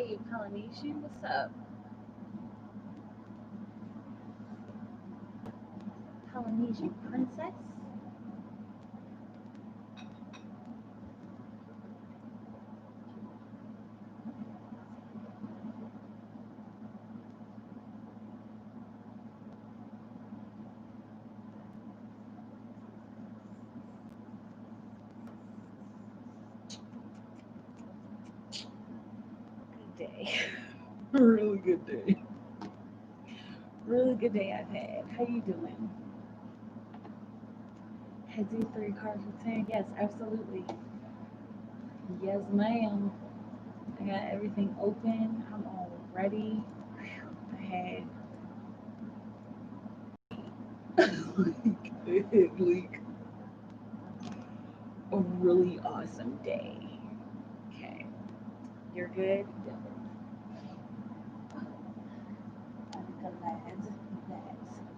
Hey, Polynesian, what's up? Polynesian princess? Good day. Really good day. Really good day I've had. How you doing? Had these three cards for 10? Yes, absolutely. Yes, ma'am. I got everything open. I'm all ready. I had like a really awesome day. Okay. You're good? I'm glad that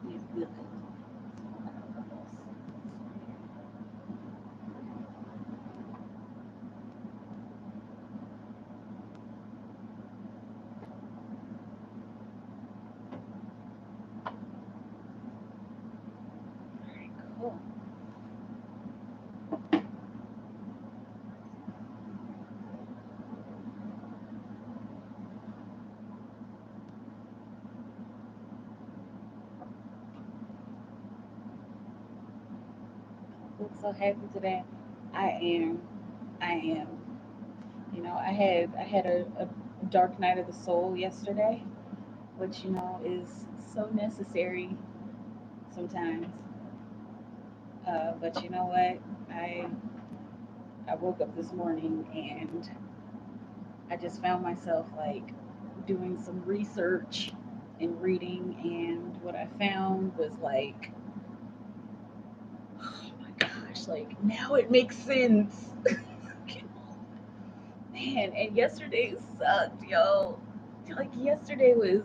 you're good. Alright, cool. Look so happy today. I am. I am. I had a dark night of the soul yesterday, which is so necessary sometimes. But you know what? I I woke up this morning and I just found myself like doing some research and reading, and what I found was like, oh my gosh, like now it makes sense. Man, and yesterday sucked, yo. Like yesterday was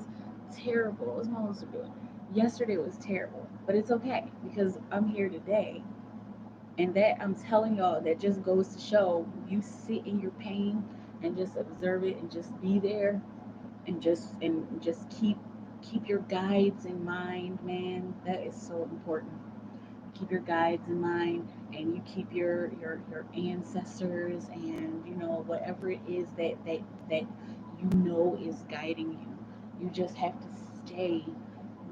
terrible. What's my sister doing? Yesterday was terrible, but it's okay because I'm here today. And that, I'm telling y'all, that just goes to show, you sit in your pain and just observe it and just be there and just keep your guides in mind, man. That is so important. Keep your guides in mind, and you keep your ancestors, and whatever it is that is guiding you. You just have to stay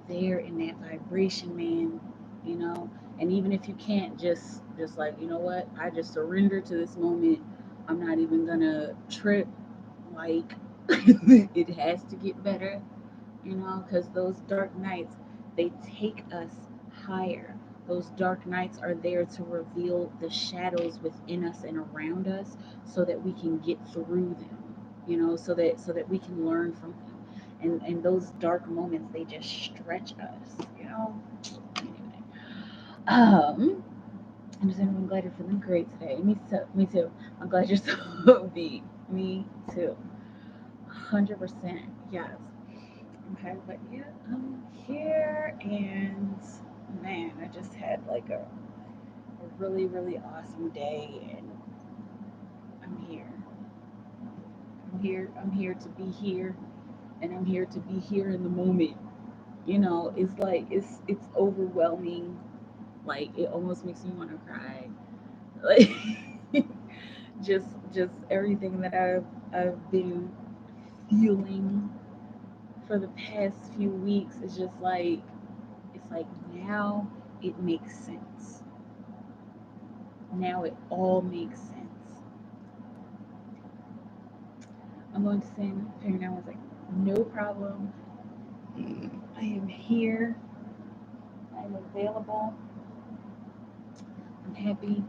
there in that vibration, man. you know and even if you can't, just like, you know what, I just surrender to this moment. I'm not even gonna trip, like it has to get better, because those dark nights, they take us higher. Those dark nights are there to reveal the shadows within us and around us, so that we can get through them, so that we can learn from them. And those dark moments, they just stretch us. Anyway, I'm just I'm glad you're feeling great today. Me too. I'm glad you're so beat. Me too. 100%. Yes. Okay, but yeah, I'm here, and man, I just had like a really, really awesome day, and I'm here. I'm here to be here, and I'm here to be here in the moment. It's like it's overwhelming. Like it almost makes me want to cry. Like just everything that I've been feeling for the past few weeks is just like, it's like now it makes sense. Now it all makes sense. I'm going to send Perry now. Was like, no problem. I am here. I'm available. I'm happy.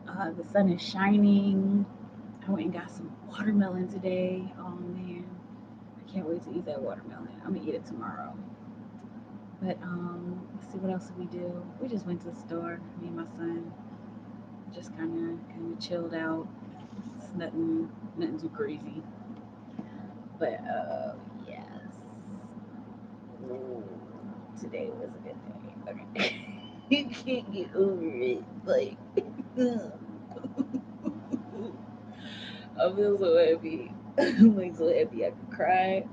The sun is shining. I went and got some watermelon today. Oh man, I can't wait to eat that watermelon. I'm gonna eat it tomorrow. But let's see, what else did we do? We just went to the store. Me and my son just kind of chilled out. It's nothing too crazy. But yes, today was a good day. Okay, you can't get over it. Like I feel so happy. I'm like so happy I could cry,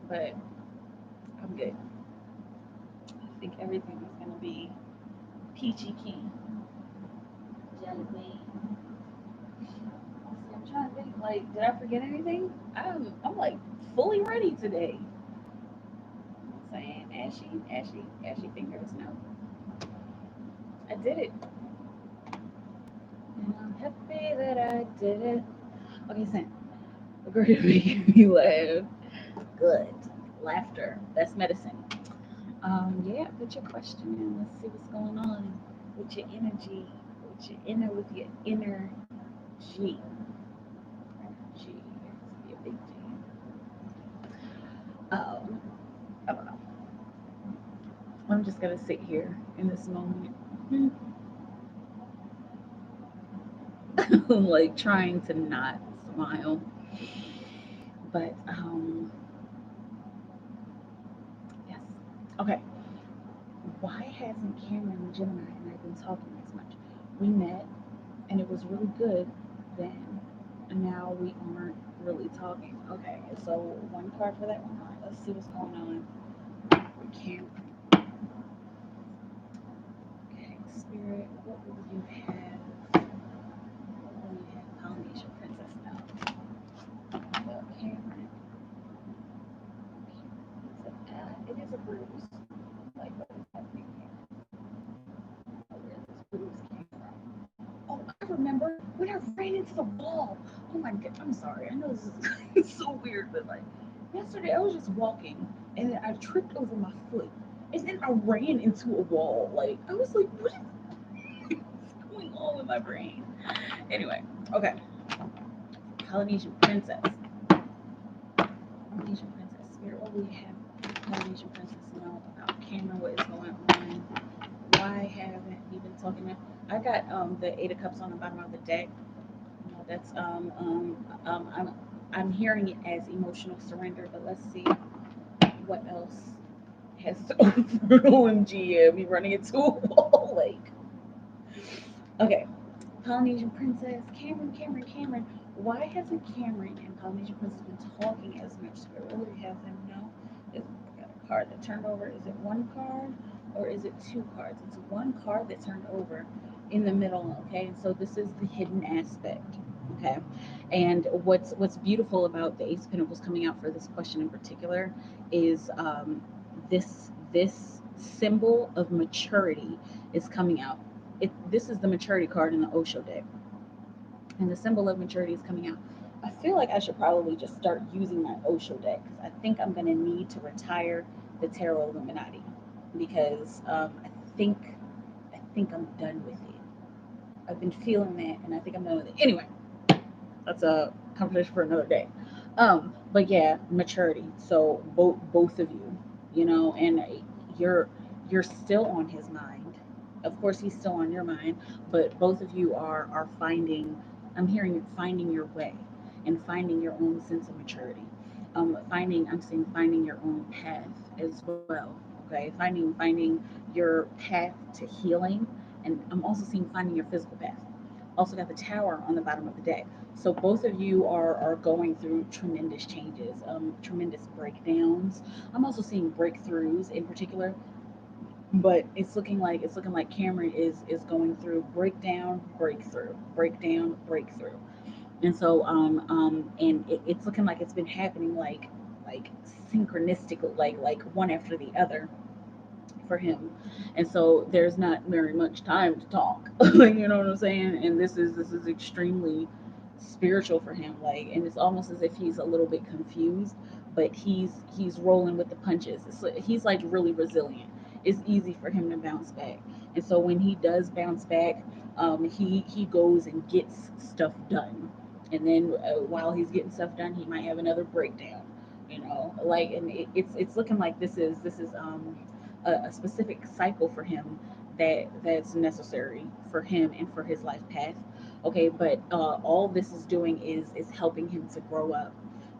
but I'm good. I think everything is gonna be peachy keen. Jelly bean. See, I'm trying to think. Like, did I forget anything? I'm like fully ready today. I'm saying ashy fingers. No, I did it, and I'm happy that I did it. Okay, Sam, we're gonna make me laugh. Good. Laughter. That's medicine. Yeah, put your question in. Let's see what's going on with your energy, with your inner G. G. Be a big G. Um, I don't know. I'm just gonna sit here in this moment, like trying to not smile. But yes. Okay. Why hasn't Cameron Gemini and I been talking as much? We met and it was really good then, and now we aren't really talking. Okay, so one card for that one. All right, let's see what's going on with Cameron. Okay, Spirit, what will you have? What will you have? Polynesian Princess now. Cameron. It is a bruise. Like, what is happening here? Where this bruise came from. Oh, I remember when I ran into the wall. Oh my god, I'm sorry. I know this is so weird, but like yesterday I was just walking and then I tripped over my foot and then I ran into a wall. Like I was like, what is going on with my brain? Anyway, okay. Polynesian Princess. Polynesian Princess. Spirit, what we have Polynesian Princess know about Cameron, what is going on? Why haven't we been talking about? I got the Eight of Cups on the bottom of the deck. That's I'm hearing it as emotional surrender, but let's see what else has OMG, yeah, me running into a wall. Like, okay, Polynesian Princess, Cameron. Why hasn't Cameron and Polynesian Princess been talking as much? Spirit, what would you have them know? Is got a card that turned over? Is it one card or is it two cards? It's one card that turned over in the middle. Okay, so this is the hidden aspect. Okay, and what's beautiful about the Ace of Pentacles coming out for this question in particular is this symbol of maturity is coming out. This is the maturity card in the Osho deck, and the symbol of maturity is coming out. I feel like I should probably just start using my Osho deck because I think I'm going to need to retire the Tarot Illuminati because think I think I'm done with it. I've been feeling that, and I think I'm done with it. Anyway, that's a conversation for another day. But yeah, maturity. So both of you, and you're you're still on his mind. Of course, he's still on your mind, but both of you are finding. I'm hearing finding your way and finding your own sense of maturity. I'm seeing finding your own path as well. Okay, finding your path to healing, and I'm also seeing finding your physical path. Also got the tower on the bottom of the deck. So both of you are going through tremendous changes, tremendous breakdowns. I'm also seeing breakthroughs in particular, but it's looking like Cameron is going through breakdown, breakthrough. And so and it's looking like it's been happening like synchronistic, like one after the other for him. And so there's not very much time to talk. You know what I'm saying? And this is extremely spiritual for him. Like, and it's almost as if he's a little bit confused, but he's rolling with the punches. He's like really resilient. It's easy for him to bounce back. And so when he does bounce back, he goes and gets stuff done. And then while he's getting stuff done, he might have another breakdown. Like, and it's looking like this is a specific cycle for him that's necessary for him and for his life path. Okay, but all this is doing is helping him to grow up.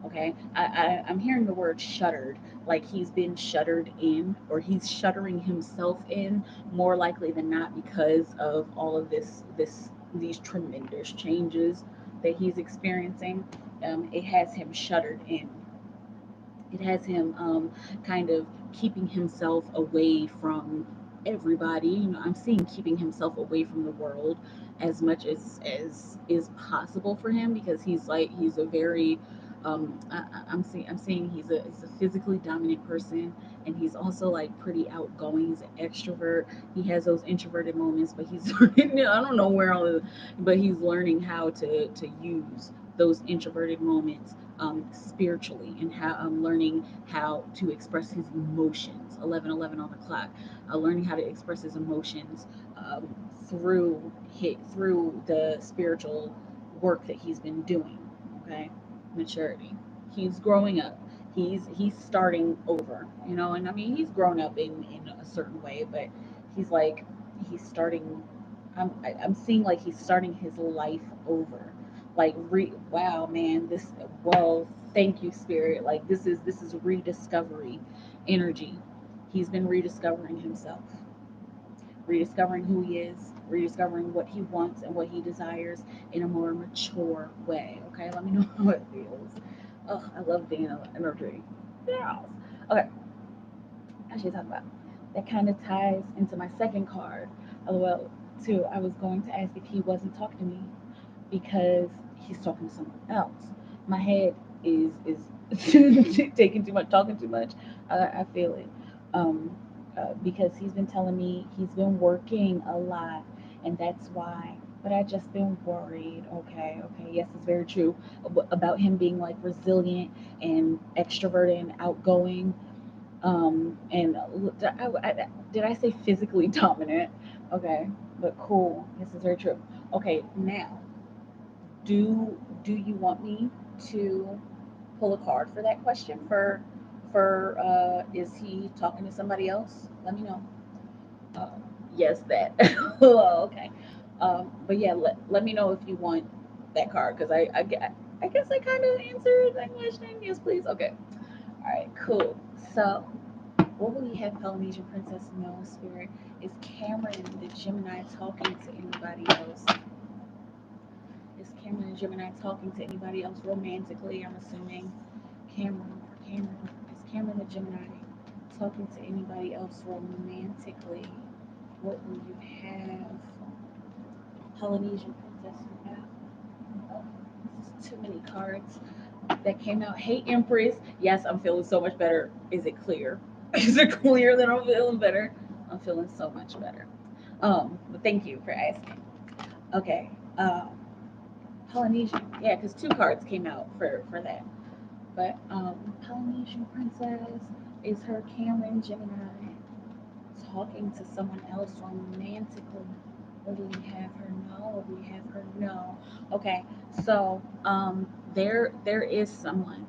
Okay, I'm hearing the word shuttered, like he's been shuttered in, or he's shuttering himself in, more likely than not, because of all of these tremendous changes that he's experiencing. it has him shuttered in. It has him kind of keeping himself away from everybody. I'm seeing keeping himself away from the world as much as is possible for him, because he's a very I'm seeing he's a physically dominant person, and he's also like pretty outgoing. He's an extrovert. He has those introverted moments, but he's I don't know where all of, but he's learning how to use those introverted moments spiritually, and how I'm learning how to express his emotions. 11:11 on the clock. Learning how to express his emotions through the spiritual work that he's been doing. Okay, maturity. He's growing up. He's starting over. And I mean he's grown up in a certain way, but he's like he's starting. I'm seeing like he's starting his life over, like wow man, this well thank you spirit, like this is rediscovery energy. He's been rediscovering himself, rediscovering who he is, rediscovering what he wants and what he desires in a more mature way. Okay, let me know how it feels. Oh, I love being energy. Yes. Okay, I should talk about that. Kind of ties into my second card. Well, too, I was going to ask if he wasn't talking to me because he's talking to someone else. My head is taking too much, talking too much. I feel it, because he's been telling me he's been working a lot, and that's why. But I just been worried. Okay, okay, yes, it's very true about him being like resilient and extroverted and outgoing. And did I say physically dominant? Okay, but cool. This is very true. Okay, now do you want me to pull a card for that question, for is he talking to somebody else? Let me know. uh, yes, that. Oh, okay. But yeah, let me know if you want that card, because I guess I kind of answered that question. Yes, please. Okay. All right, cool. So what will you have Polynesian Princess know, spirit? Is Cameron the Gemini talking to anybody else? Is Cameron and Gemini talking to anybody else romantically? I'm assuming Cameron. Is Cameron the Gemini talking to anybody else romantically? What will you have? Polynesian Princess Mikaela. Oh, this is too many cards that came out. Hey Empress. Yes, I'm feeling so much better. Is it clear? Is it clear that I'm feeling better? I'm feeling so much better. But thank you for asking. Okay. Polynesian. Yeah, because two cards came out for that. But Polynesian Princess, is her Cameron Gemini talking to someone else romantically? Or do we have her no? Or do we have her no? Okay, so there is someone,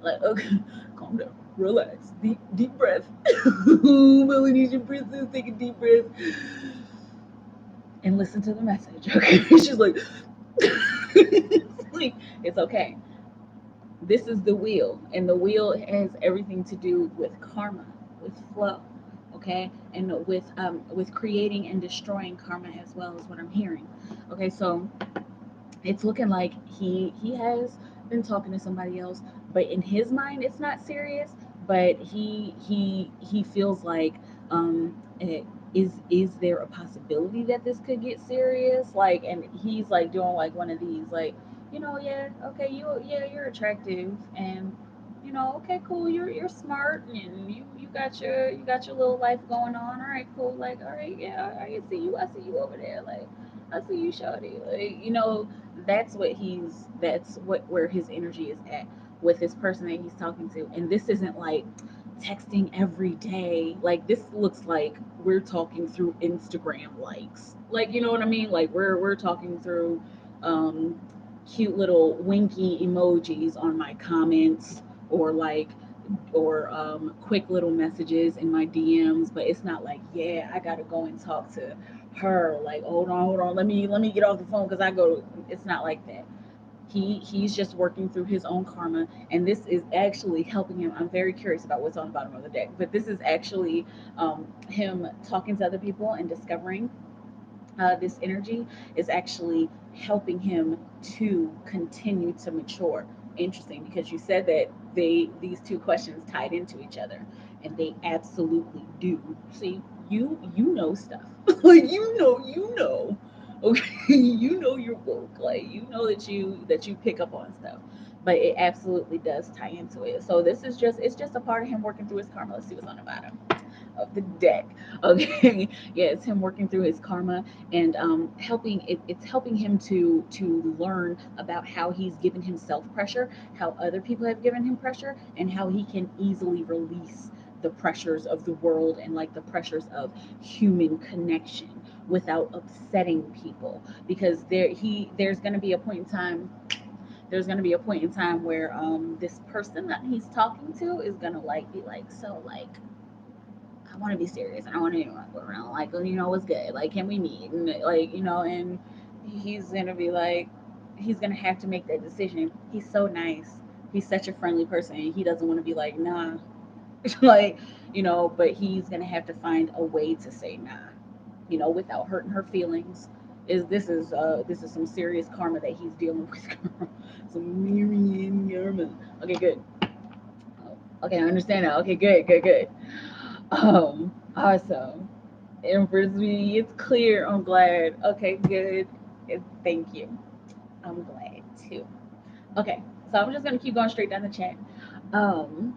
like okay, calm down, relax, deep breath. Polynesian Princess, take a deep breath and listen to the message. Okay, she's like, it's okay. This is the wheel, and the wheel has everything to do with karma, with flow, okay, and with creating and destroying karma as well, is what I'm hearing. Okay, so it's looking like he has been talking to somebody else, but in his mind it's not serious, but he feels like is there a possibility that this could get serious, like, and he's like doing like one of these, like, yeah, okay, you're attractive, and okay, cool, you're smart, and you got your little life going on, all right, cool, like, all right, yeah, I see you over there, like, I see you, shawty. Like, that's what where his energy is at with this person that he's talking to. And this isn't like texting every day. Like, this looks like we're talking through Instagram likes. Like, you know what I mean? Like, we're talking through um cute little winky emojis on my comments, or like, or quick little messages in my DMs, but it's not like, yeah, I gotta go and talk to her. Like, hold on, let me get off the phone because I go. It's not like that. He's just working through his own karma, and this is actually helping him. I'm very curious about what's on the bottom of the deck, but this is actually him talking to other people and discovering This energy is actually helping him to continue to mature. Interesting, because you said that these two questions tied into each other, and they absolutely do. See, you know stuff. Like you know. Okay, you know your work. Like you know that you pick up on stuff. But it absolutely does tie into it. So this is just it's just a part of him working through his karma. Let's see what's on the bottom of the deck. Okay, yeah, it's him working through his karma and it's helping him to learn about how he's given himself pressure, how other people have given him pressure, and how he can easily release the pressures of the world and like the pressures of human connection without upsetting people, because there's going to be a point in time there's going to be a point in time where this person that he's talking to is going to like be like, so like I want to be serious. I don't want to go around like, oh, what's good? Like, can we meet? And like, and he's gonna be like, he's gonna have to make that decision. He's so nice. He's such a friendly person. He doesn't want to be like, nah, like, but he's gonna have to find a way to say nah, without hurting her feelings. This is some serious karma that he's dealing with. Some Miriam karma. Okay, good. Okay, I understand now. Okay, good, good, good. Awesome. And for me, it's clear. I'm glad. Okay, good. Thank you. I'm glad too. Okay, so I'm just gonna keep going straight down the chat. Um,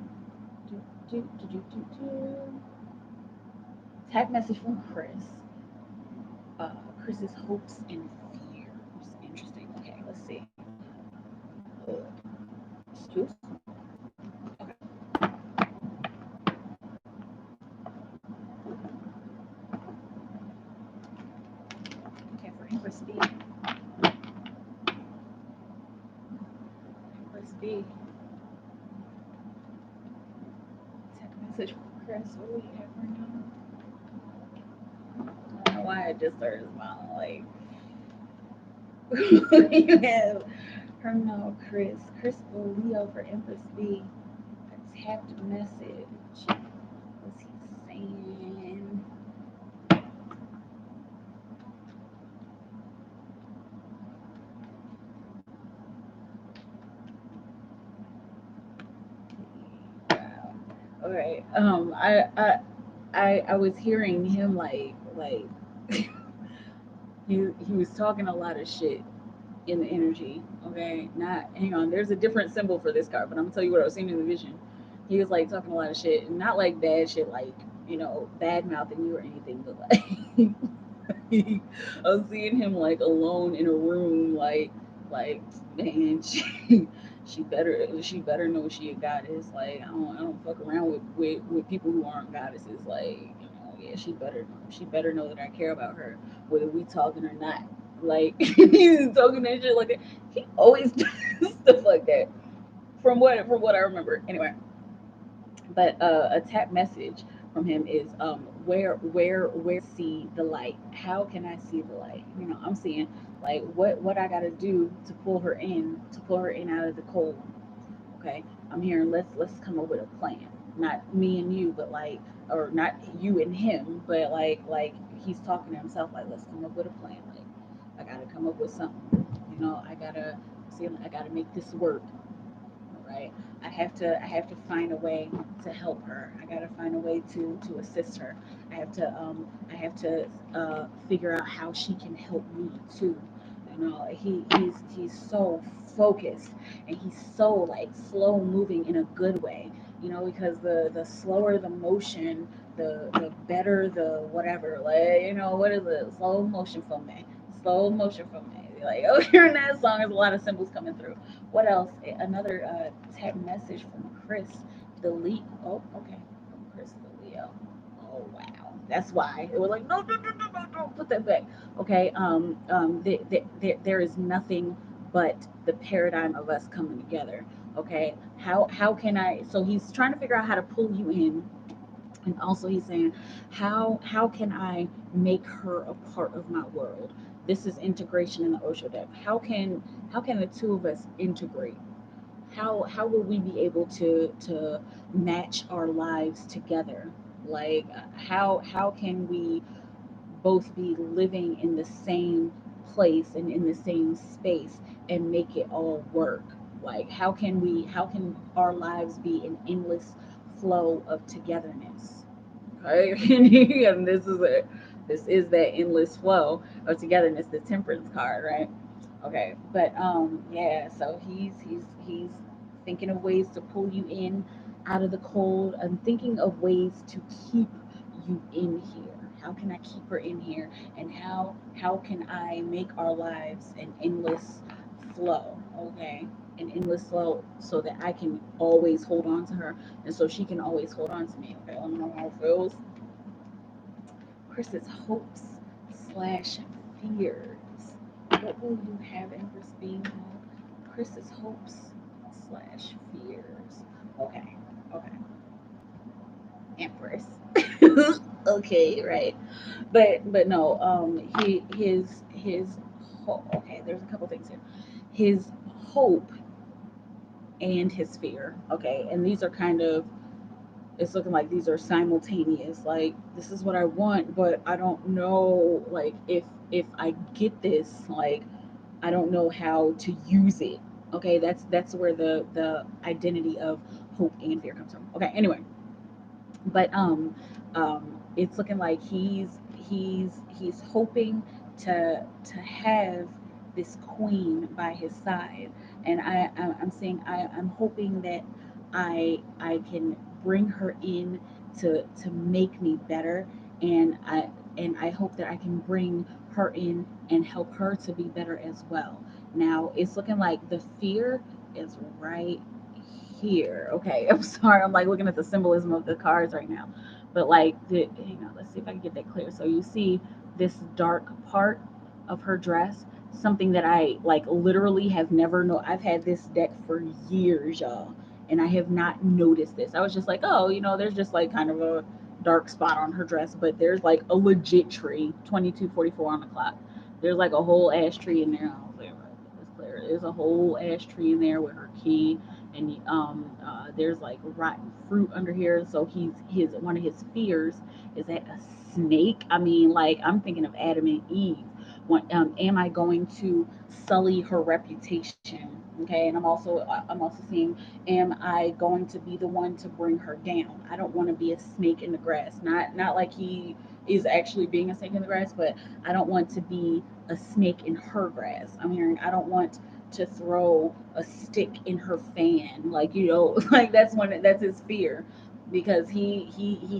do, do, do, do, do, do. Tag message from Chris. Chris's hopes and fears. Interesting. Okay, let's see. Uh, it's too small. Okay. Okay, for Empress B. Empress B. Tag message from Chris. What do we have right now? I don't know why I just started smiling. Like, you have her no Chris Leo for Empress B. A tapped message. What's he saying? Wow. All right. I was hearing him like he was talking a lot of shit in the energy. Okay, not hang on. There's a different symbol for this card, but I'm gonna tell you what I was seeing in the vision. He was like talking a lot of shit, and not like bad shit, like bad mouthing you or anything, but like I was seeing him like alone in a room, like man, she better know she a goddess. Like I don't fuck around with people who aren't goddesses. Like yeah, she better know that I care about her, whether we talking or not. Like he's talking that shit like that. He always does stuff like that. From what I remember. Anyway, but a tap message from him is where see the light, how can I see the light, I'm seeing like what I gotta do to pull her in out of the cold. Okay, I'm hearing let's come up with a plan, not me and you, but like, or not you and him, but like he's talking to himself, like let's come up with a plan. Like I gotta come up with something, I gotta make this work. Right, I have to find a way to help her. I gotta find a way to assist her. I have to figure out how she can help me too. He's so focused, and he's so like slow moving in a good way, because the slower the motion, the better the whatever. Like, what is it? Slow motion for me. Slow motion for me. Like, oh, hearing that song, there's a lot of symbols coming through. What else? Another tap message from Chris the Leo. Oh, okay. From Chris the Leo. Oh wow. That's why it was like, no, no, no, no, no, don't put that back. Okay. There is nothing but the paradigm of us coming together. Okay. How can I? So he's trying to figure out how to pull you in, and also he's saying, how can I make her a part of my world? This is integration in the Osho deck. How can the two of us integrate? How will we be able to match our lives together? Like how can we both be living in the same place and in the same space and make it all work? Like, how can our lives be an endless flow of togetherness? Okay. And this is that endless flow of togetherness, the temperance card, right? Okay, but yeah, so he's thinking of ways to pull you in out of the cold. I'm thinking of ways to keep you in here. How can I keep her in here? And how can I make our lives an endless flow? Okay, an endless flow so that I can always hold on to her and so she can always hold on to me. Okay, let me know how it feels. Chris's hopes slash fears. What will you have Empress being called? Chris's hopes slash fears. Okay, okay. Empress. Okay, right. But no, his okay, there's a couple things here. His hope and his fear. Okay, and these are kind of, it's looking like these are simultaneous. Like, this is what I want, but I don't know, like, if I get this, like, I don't know how to use it. Okay, that's where the identity of hope and fear comes from. Okay, anyway, but it's looking like he's hoping to have this queen by his side, and I'm saying I'm hoping that I can bring her in to make me better, and I hope that I can bring her in and help her to be better as well. Now it's looking like the fear is right here. Okay, I'm sorry. I'm like looking at the symbolism of the cards right now, but like let's see if I can get that clear. So you see this dark part of her dress, something that I like literally have never know. I've had this deck for years, y'all, and I have not noticed this. I was just like, oh, there's just like kind of a dark spot on her dress, but there's like a legit tree, 22:44 on the clock. There's like a whole ash tree in there. I don't think it's clear. There's a whole ash tree in there with her key, and there's like rotten fruit under here. So his one of his fears is that a snake. I mean, like, I'm thinking of Adam and Eve. Am I going to sully her reputation? Okay, and I'm also seeing, am I going to be the one to bring her down? I don't want to be a snake in the grass. Not like he is actually being a snake in the grass, but I don't want to be a snake in her grass. I'm hearing I don't want to throw a stick in her fan, like, like that's his fear, because he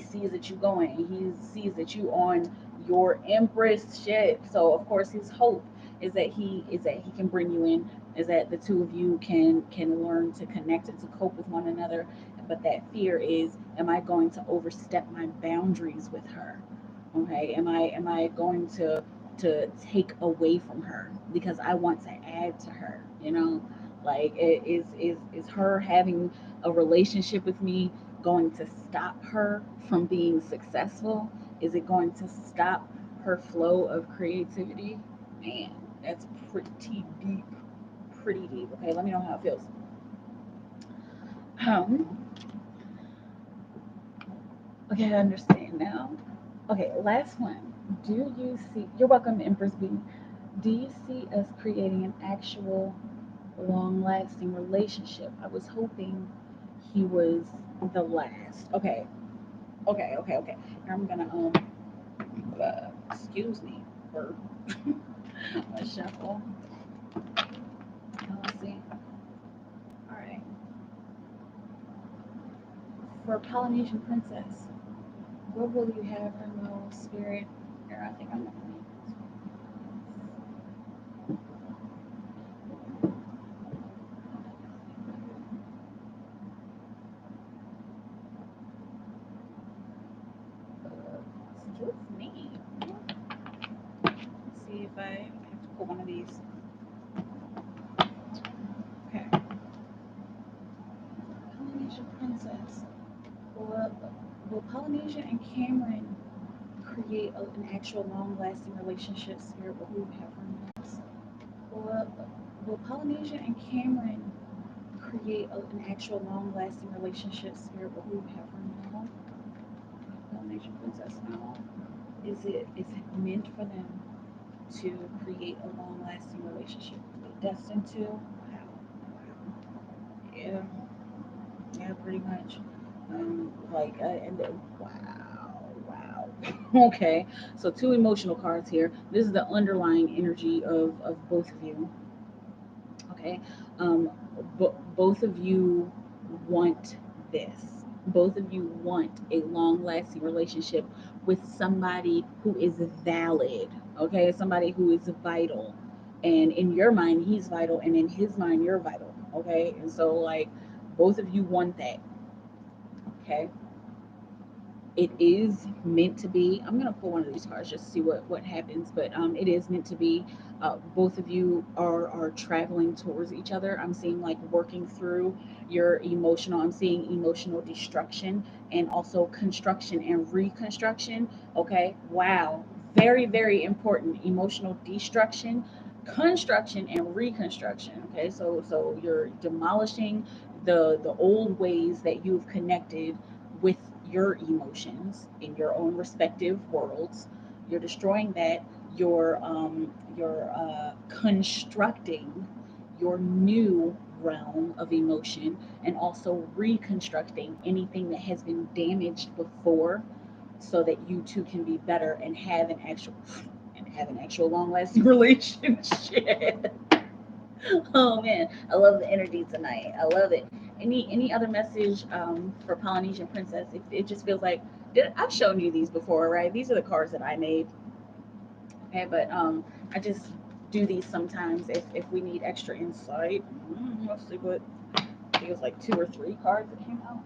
sees that you going, he sees that you on your empress shit. So of course his hope is that he can bring you in, is that the two of you can learn to connect and to cope with one another. But that fear is, am I going to overstep my boundaries with her? Okay, am I going to take away from her because I want to add to her? Like, is her having a relationship with me going to stop her from being successful? Is it going to stop her flow of creativity? Man, that's pretty deep. Okay, let me know how it feels. Um, okay, I understand now. Okay, last one. Do you see? You're welcome, Empress B. Do you see us creating an actual long-lasting relationship? I was hoping he was the last. Okay, okay. Now I'm gonna excuse me for a shuffle. Let's see. All right, for Polynesian Princess, what will you have her know, spirit? Here, I think I'm gonna need this. Excuse me. Let's see if I have to pull one of these. Okay. Polynesian Princess. Will Polynesia and Cameron create an actual long-lasting relationship, spirit? What will we have her next? Will Polynesia and Cameron create an actual long-lasting relationship, spirit? What will we have her now? Polynesian Princess now. is it meant for them to create a long lasting relationship? Are they destined to? Wow. Yeah, yeah, pretty much. And then, wow. Okay, so two emotional cards here. This is the underlying energy of both of you. Okay, um, both of you want this. Both of you want a long lasting relationship with somebody who is valid. Okay, somebody who is vital. And in your mind, he's vital, and in his mind, you're vital. Okay, and so like both of you want that. Okay, it is meant to be. I'm gonna pull one of these cards just to see what happens, but it is meant to be. Both of you are traveling towards each other. I'm seeing like working through your emotional. I'm seeing emotional destruction and also construction and reconstruction. Okay, wow, very important. Emotional destruction, construction, and reconstruction. Okay, so you're demolishing the old ways that you've connected with your emotions in your own respective worlds. You're destroying that. You're constructing your new realm of emotion and also reconstructing anything that has been damaged before so that you two can be better and have an actual long lasting relationship. Oh man, I love the energy tonight. I love it. Any other message for Polynesian Princess? It just feels like I've shown you these before, right? These are the cards that I made. Okay, but I just do these sometimes if we need extra insight. Let's see what I think it was like two or three cards that came out.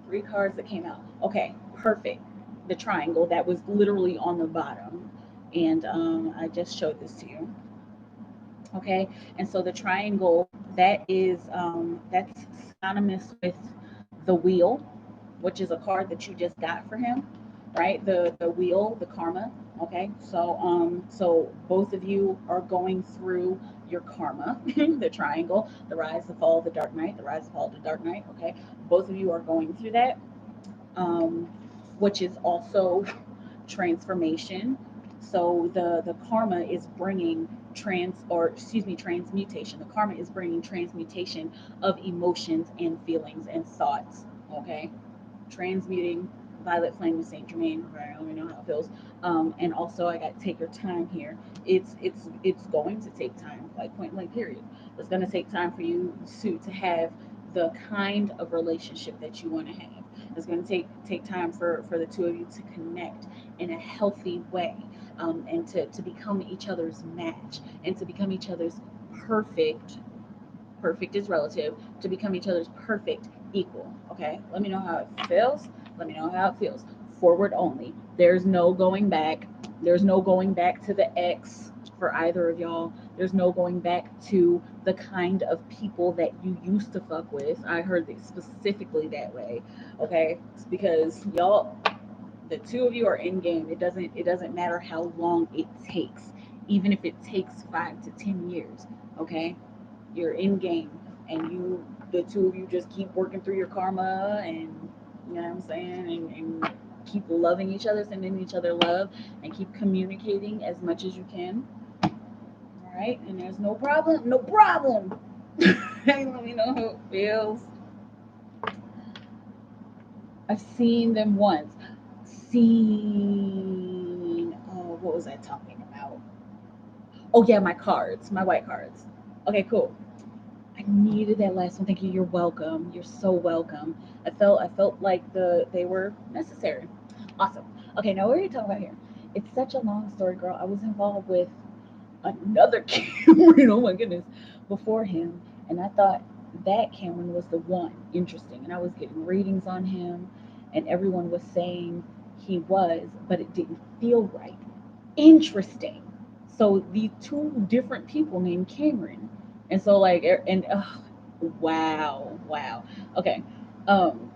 Three cards that came out. Okay, perfect. The triangle that was literally on the bottom, and I just showed this to you. Okay, and so the triangle that's synonymous with the wheel, which is a card that you just got for him, right? The wheel, the karma. Okay, so both of you are going through your karma. The triangle, the rise, the fall, the dark night, the rise, the fall, the dark night. Okay, both of you are going through that, um, which is also transformation. So the karma is bringing transmutation. The karma is bringing transmutation of emotions and feelings and thoughts. Okay, transmuting violet flame with Saint Germain. I don't even know how it feels. And also I got take your time here. It's going to take time, like point blank period. It's going to take time for you to have the kind of relationship that you want to have. It's going to take time for the two of you to connect in a healthy way, and to become each other's match and to become each other's perfect. Perfect is relative. To become each other's perfect equal. Okay, let me know how it feels. Let me know how it feels. Forward only. There's no going back. There's no going back to the ex for either of y'all. There's no going back to the kind of people that you used to fuck with. I heard it specifically that way. Okay, it's because y'all, the two of you are in game. It doesn't matter how long it takes, even if it takes 5 to 10 years. Okay, you're in game, and the two of you just keep working through your karma, and you know what I'm saying, and keep loving each other, sending each other love, and keep communicating as much as you can. All right, and there's no problem, no problem. Hey, let me know how it feels. I've seen them once. Seen. Oh, what was I talking about? Oh yeah, my cards, my white cards. Okay, cool. I needed that last one. Thank you. You're welcome. You're so welcome. I felt like they were necessary. Awesome. Okay, now what are you talking about here? It's such a long story, girl. I was involved with another Cameron, oh my goodness, before him. And I thought that Cameron was the one interesting. And I was getting readings on him, and everyone was saying he was, but it didn't feel right. Interesting. So these two different people named Cameron. And so like and wow. Okay. Um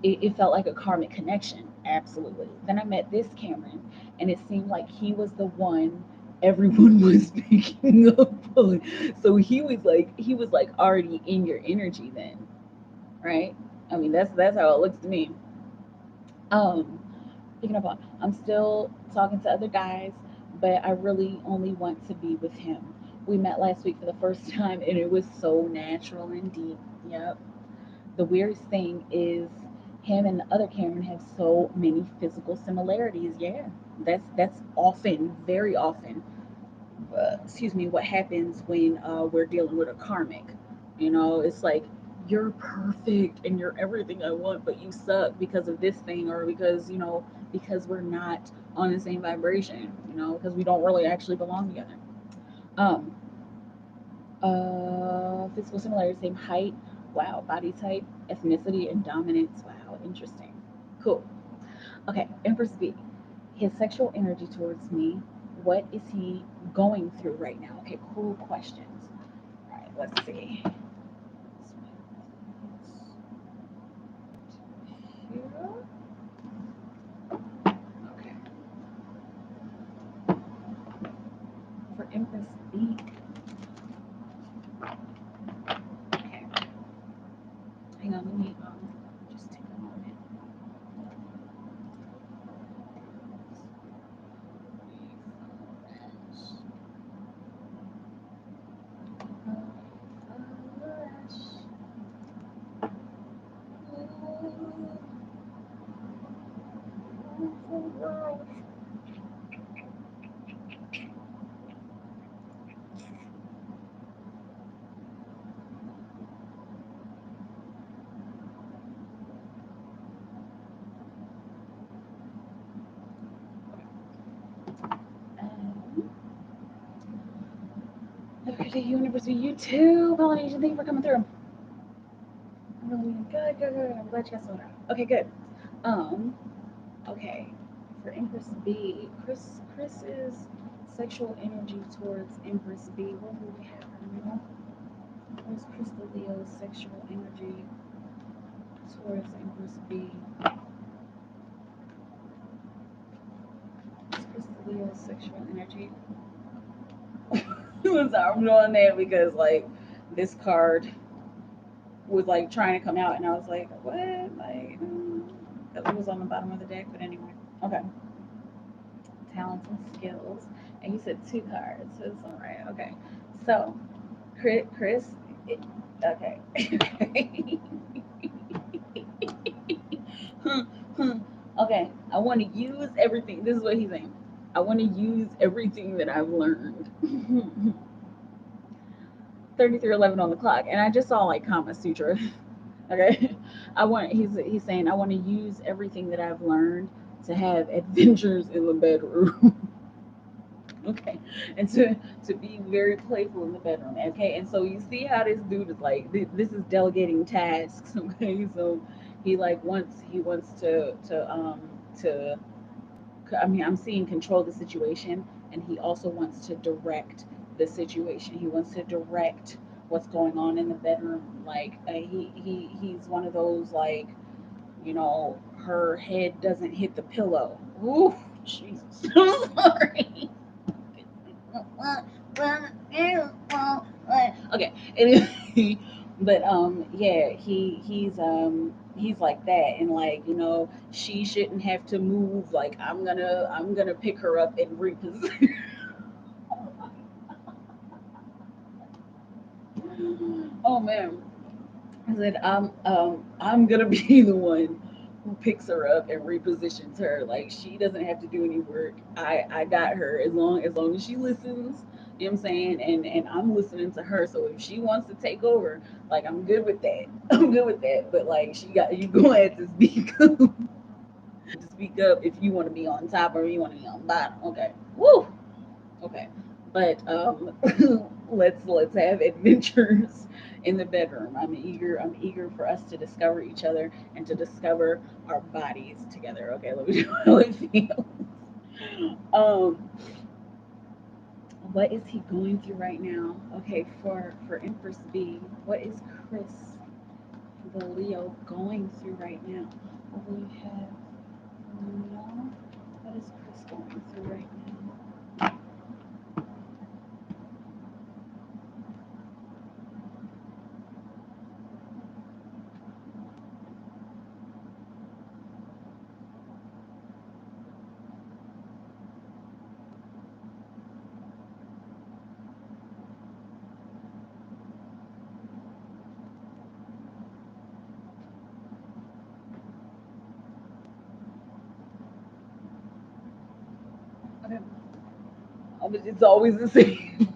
it felt like a karmic connection, absolutely. Then I met this Cameron, and it seemed like he was the one everyone was picking up on. So he was like already in your energy then, right? I mean that's how it looks to me. Um picking up on. I'm still talking to other guys, but I really only want to be with him. We met last week for the first time, and it was so natural and deep. Yep. The weirdest thing is him and the other Cameron have so many physical similarities. Yeah, that's often, very often, excuse me, what happens when we're dealing with a karmic. It's like you're perfect and you're everything I want, but you suck because of this thing, or because we're not on the same vibration. Because we don't really actually belong together. Um, Physical similarities: same height. Wow. Body type, ethnicity, and dominance. Wow, interesting. Cool. Okay, Empress B. His sexual energy towards me. What is he going through right now? Okay, cool questions. All right, let's see. Okay, for Empress B. Okay, hang on, let me just take a moment. Okay, to University, you too, Polynesian. Thank you for coming through. Really good, good, good. I'm glad you guys saw that. Okay, good. Um, okay. For Empress B, Chris's sexual energy towards Empress B. What do we have right now? Where's Crystal Leo's sexual energy towards Empress B? Where's Crystal Leo's sexual energy? So I'm doing that because this card was trying to come out, and I was like, what? Because it was on the bottom of the deck. But anyway, okay. Talents and skills, and you said two cards, so it's all right. Okay, so Chris, okay. Okay, I want to use everything. This is what he's saying. I want to use everything that I've learned. 33:11 on the clock, and I just saw Kama Sutra. Okay, he's saying I want to use everything that I've learned to have adventures in the bedroom. Okay, and to be very playful in the bedroom. Okay, and so you see how this dude is this is delegating tasks. Okay, so he wants to I mean, I'm seeing control the situation, and he also wants to direct the situation. He wants to direct what's going on in the bedroom. He's one of those her head doesn't hit the pillow. Ooh, Jesus. Sorry. Okay. Anyway, but yeah, he's like that, and she shouldn't have to move. I'm gonna pick her up and reposition. Oh man. I said, I'm gonna be the one who picks her up and repositions her. Like she doesn't have to do any work. I got her as long as she listens. You know what I'm saying? And I'm listening to her. So if she wants to take over, I'm good with that. I'm good with that. But you gonna have to speak up. Speak up if you want to be on top or you want to be on bottom. Okay. Woo. Okay, but let's have adventures in the bedroom. I'm eager for us to discover each other and to discover our bodies together. Okay, let me know how it feels. Um, what is he going through right now? Okay, for Empress B, what is Chris the Leo going through right now? We have no. What is Chris going through right now? Okay. But it's always the same.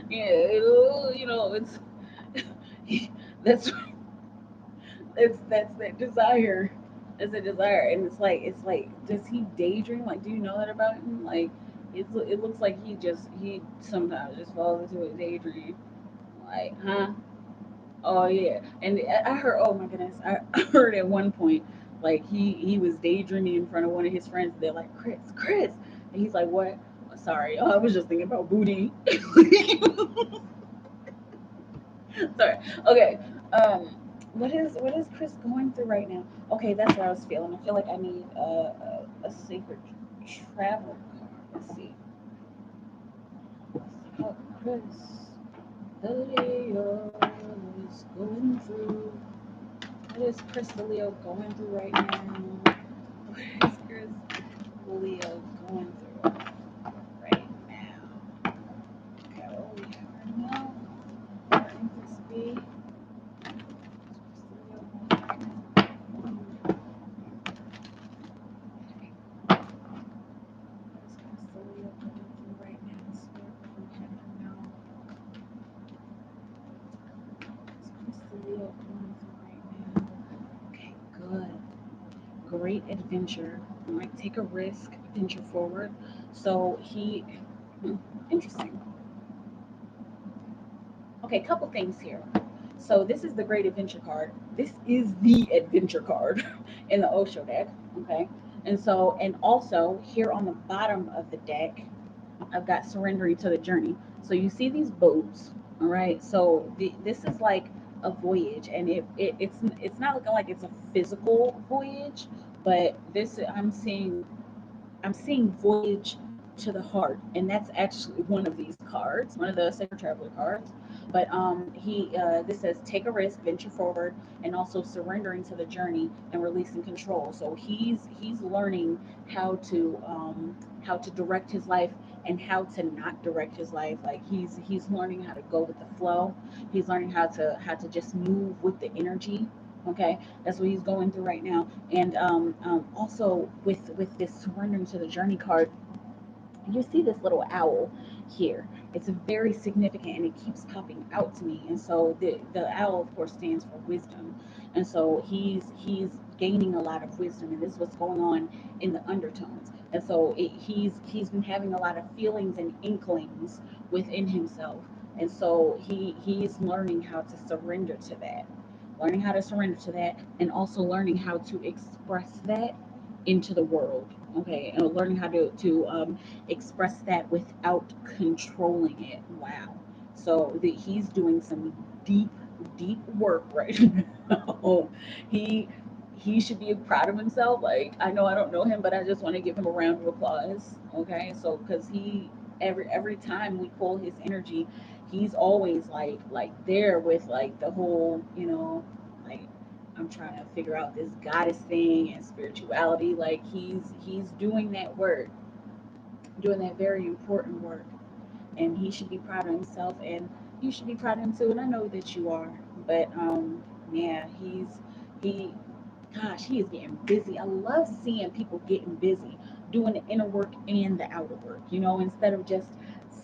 Yeah, it's that's that's that desire. That's a desire, and it's like, does he daydream? Like, do you know that about him? Like, it looks like he sometimes just falls into a daydream. Like, huh? Oh yeah, and I heard. Oh my goodness, I heard at one point like he was daydreaming in front of one of his friends. They're like, Chris, and he's like, what? Sorry, I was just thinking about booty. Sorry. Okay. Um, what is Chris going through right now? Okay, that's what I was feeling. I feel like I need a sacred travel card. Let's see. How Chris the Leo is going through. What is Chris the Leo going through right now? What is Chris the Leo going through right now? Okay, what we have right now? What can this be? Okay, good. Great adventure. Might take a risk, venture forward. So interesting. Okay, couple things here. So this is the Great Adventure card. This is the adventure card in the Osho deck. Okay, and also here on the bottom of the deck, I've got surrendering to the journey. So you see these boats, all right? So this is like a voyage, and it's not looking like it's a physical voyage, but this I'm seeing voyage to the heart, and that's actually one of these cards, one of the sacred traveler cards. But he this says take a risk, venture forward, and also surrendering to the journey and releasing control. So he's learning how to direct his life and how to not direct his life. Like he's learning how to go with the flow. He's learning how to just move with the energy. Okay, that's what he's going through right now. And also with this surrendering to the journey card, you see this little owl here. It's very significant and it keeps popping out to me. And so the owl, of course, stands for wisdom. And so he's gaining a lot of wisdom, and this is what's going on in the undertones. And so he's been having a lot of feelings and inklings within himself. And so he's learning how to surrender to that. Learning how to surrender to that, and also learning how to express that into the world. Okay, and learning how to express that without controlling it. Wow. So he's doing some deep, deep work right now. he he should be proud of himself. Like, I know I don't know him, but I just want to give him a round of applause. Okay, so because he every time we pull his energy, he's always like there with like the whole, like, I'm trying to figure out this goddess thing and spirituality. Like he's doing that work, doing that very important work, and he should be proud of himself, and you should be proud of him too. And I know that you are, but yeah, he gosh, he is getting busy. I love seeing people getting busy, doing the inner work and the outer work, instead of just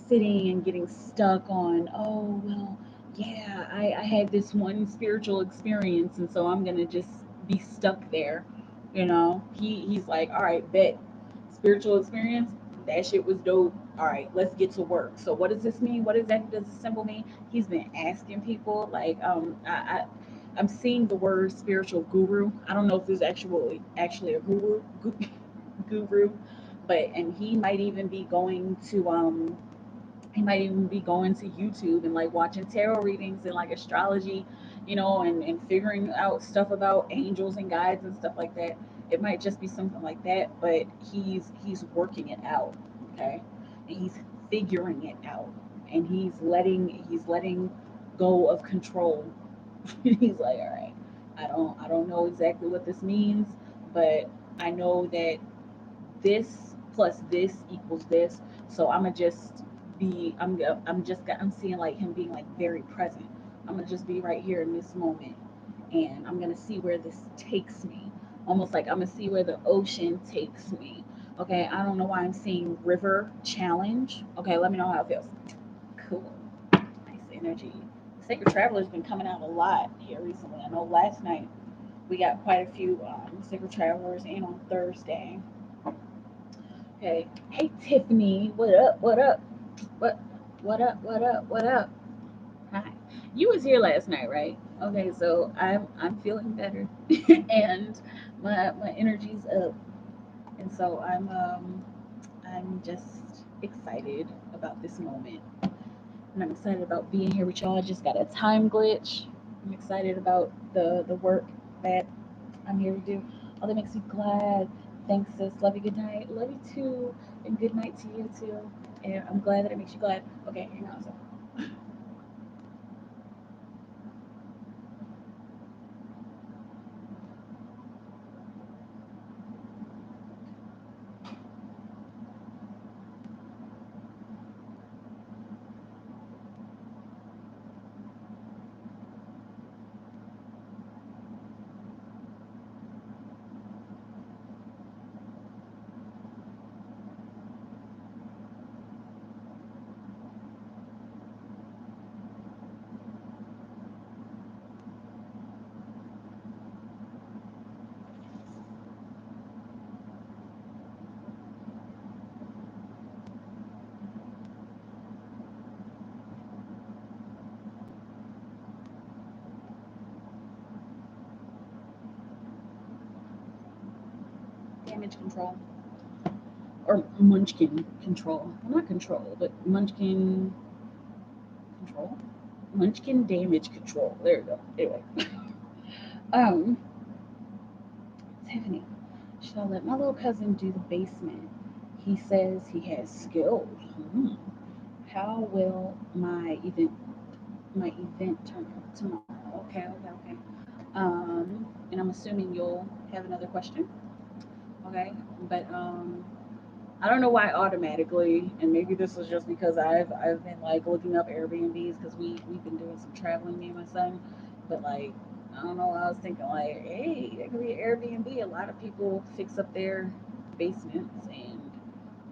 sitting and getting stuck on, oh, well, yeah, I had this one spiritual experience, and so I'm going to just be stuck there. He's like, all right, bet, spiritual experience, that shit was dope. All right, let's get to work. So what does this mean? What exactly does this symbol mean? He's been asking people, like, I'm seeing the word spiritual guru. I don't know if there's actually a guru, but and he might even be going to YouTube and like watching tarot readings and like astrology, and figuring out stuff about angels and guides and stuff like that. It might just be something like that, but he's working it out, okay? And he's figuring it out, and he's letting go of control. He's like, all right, I don't know exactly what this means, but I know that this plus this equals this. So I'm gonna just be I'm seeing like him being like very present. I'm gonna just be right here in this moment, and I'm gonna see where this takes me. Almost like I'm gonna see where the ocean takes me. Okay, I don't know why I'm seeing river challenge. Okay, let me know how it feels. Cool. Nice energy. Sacred Traveler's been coming out a lot here recently. I know last night we got quite a few Sacred Travelers and on Thursday. Okay. Hey Tiffany, what up? What up? What what up? What up? What up? Hi. You was here last night, right? Okay, so I'm feeling better and my energy's up. And so I'm just excited about this moment. And I'm excited about being here with y'all. I just got a time glitch. I'm excited about the work that I'm here to do. Oh, that makes me glad. Thanks, sis. Love you. Good night. Love you too. And good night to you too. And I'm glad that it makes you glad. Okay, hang on a second. Damage control. Or munchkin control. Well, not control, but munchkin control. Munchkin damage control. There we go. Anyway. um, Tiffany, should I let my little cousin do the basement? He says he has skills. Hmm. How will my event turn out tomorrow? Okay, okay, okay. And I'm assuming you'll have another question. Okay, but I don't know why automatically, and maybe this is just because I've been like looking up Airbnbs because we've been doing some traveling, me and my son. But like, I don't know, I was thinking like, hey, that could be an Airbnb. A lot of people fix up their basements and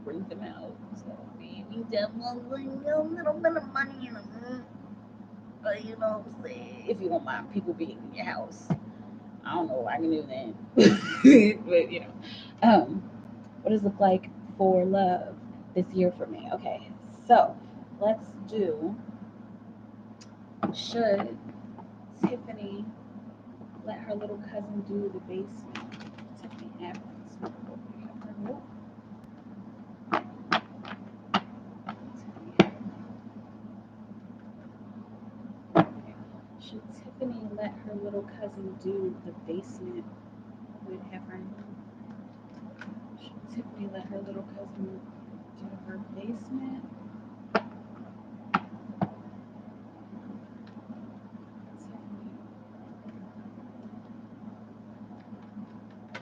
rent them out. So maybe that will bring a little bit of money in them. But you know what I'm saying? If you don't mind people being in your house. I don't know if I can do that. But you know. What does it look like for love this year for me? Okay, so let's do, should Tiffany let her little cousin do the basement? Tiffany Evans. Nope. Okay. Should Tiffany let her little cousin do the basement? Would have her. Should Tiffany let her little cousin do her basement?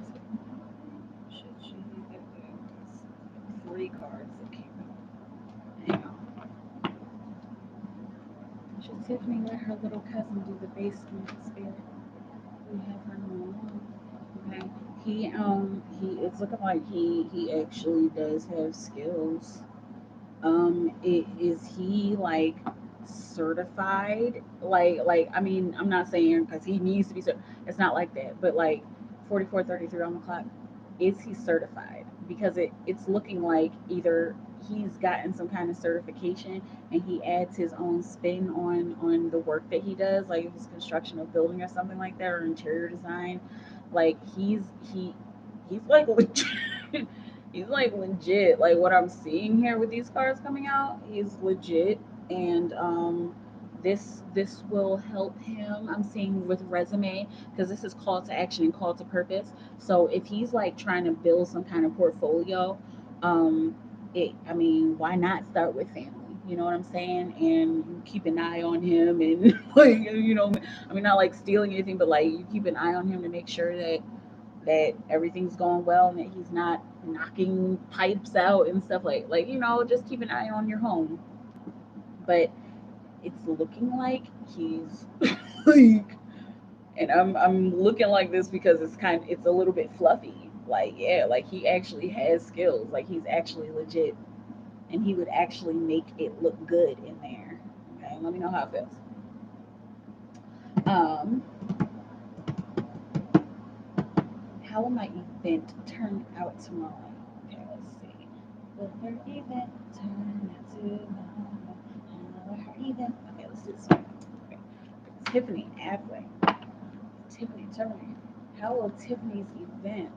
Tiffany, should she? There's three cards that came out. Hang on. Should Tiffany let her little cousin do the basement spirit? We have her on. Okay. He it's looking like he actually does have skills. Is he like certified? Like I mean, I'm not saying because he needs to be certified. It's not like that. But like 44:33 on the clock, is he certified? Because it's looking like either he's gotten some kind of certification and he adds his own spin on the work that he does, like if it's construction of building or something like that, or interior design. Like he's like legit. He's like legit. Like what I'm seeing here with these cards coming out, he's legit. And this will help him. I'm seeing with resume, because this is call to action and call to purpose. So if he's like trying to build some kind of portfolio, um, I mean, why not start with family? You know what I'm saying? And you keep an eye on him, and like I mean, not like stealing anything, but like you keep an eye on him to make sure that everything's going well and that he's not knocking pipes out and stuff, like just keep an eye on your home. But it's looking like he's like, and I'm looking like this because it's a little bit fluffy. Like, yeah, like he actually has skills. Like he's actually legit, and he would actually make it look good in there. Okay, let me know how it feels. Um, how will my event turn out tomorrow? Okay, let's see. Will her event turn out tomorrow? How will her event? Okay, let's do this one. Okay. Tiffany Adway. Tiffany. How will Tiffany's event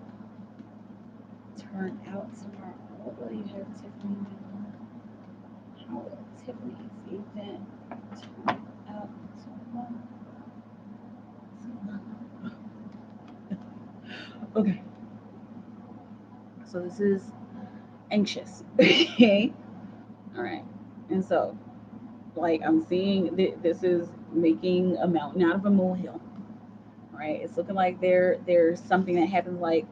turn out tomorrow? What will you have Tiffany do? How will Tiffany's event turn out tomorrow? Okay, so this is anxious. Okay, all right, and so like I'm seeing this is making a mountain out of a molehill. Right, it's looking like there's something that happens like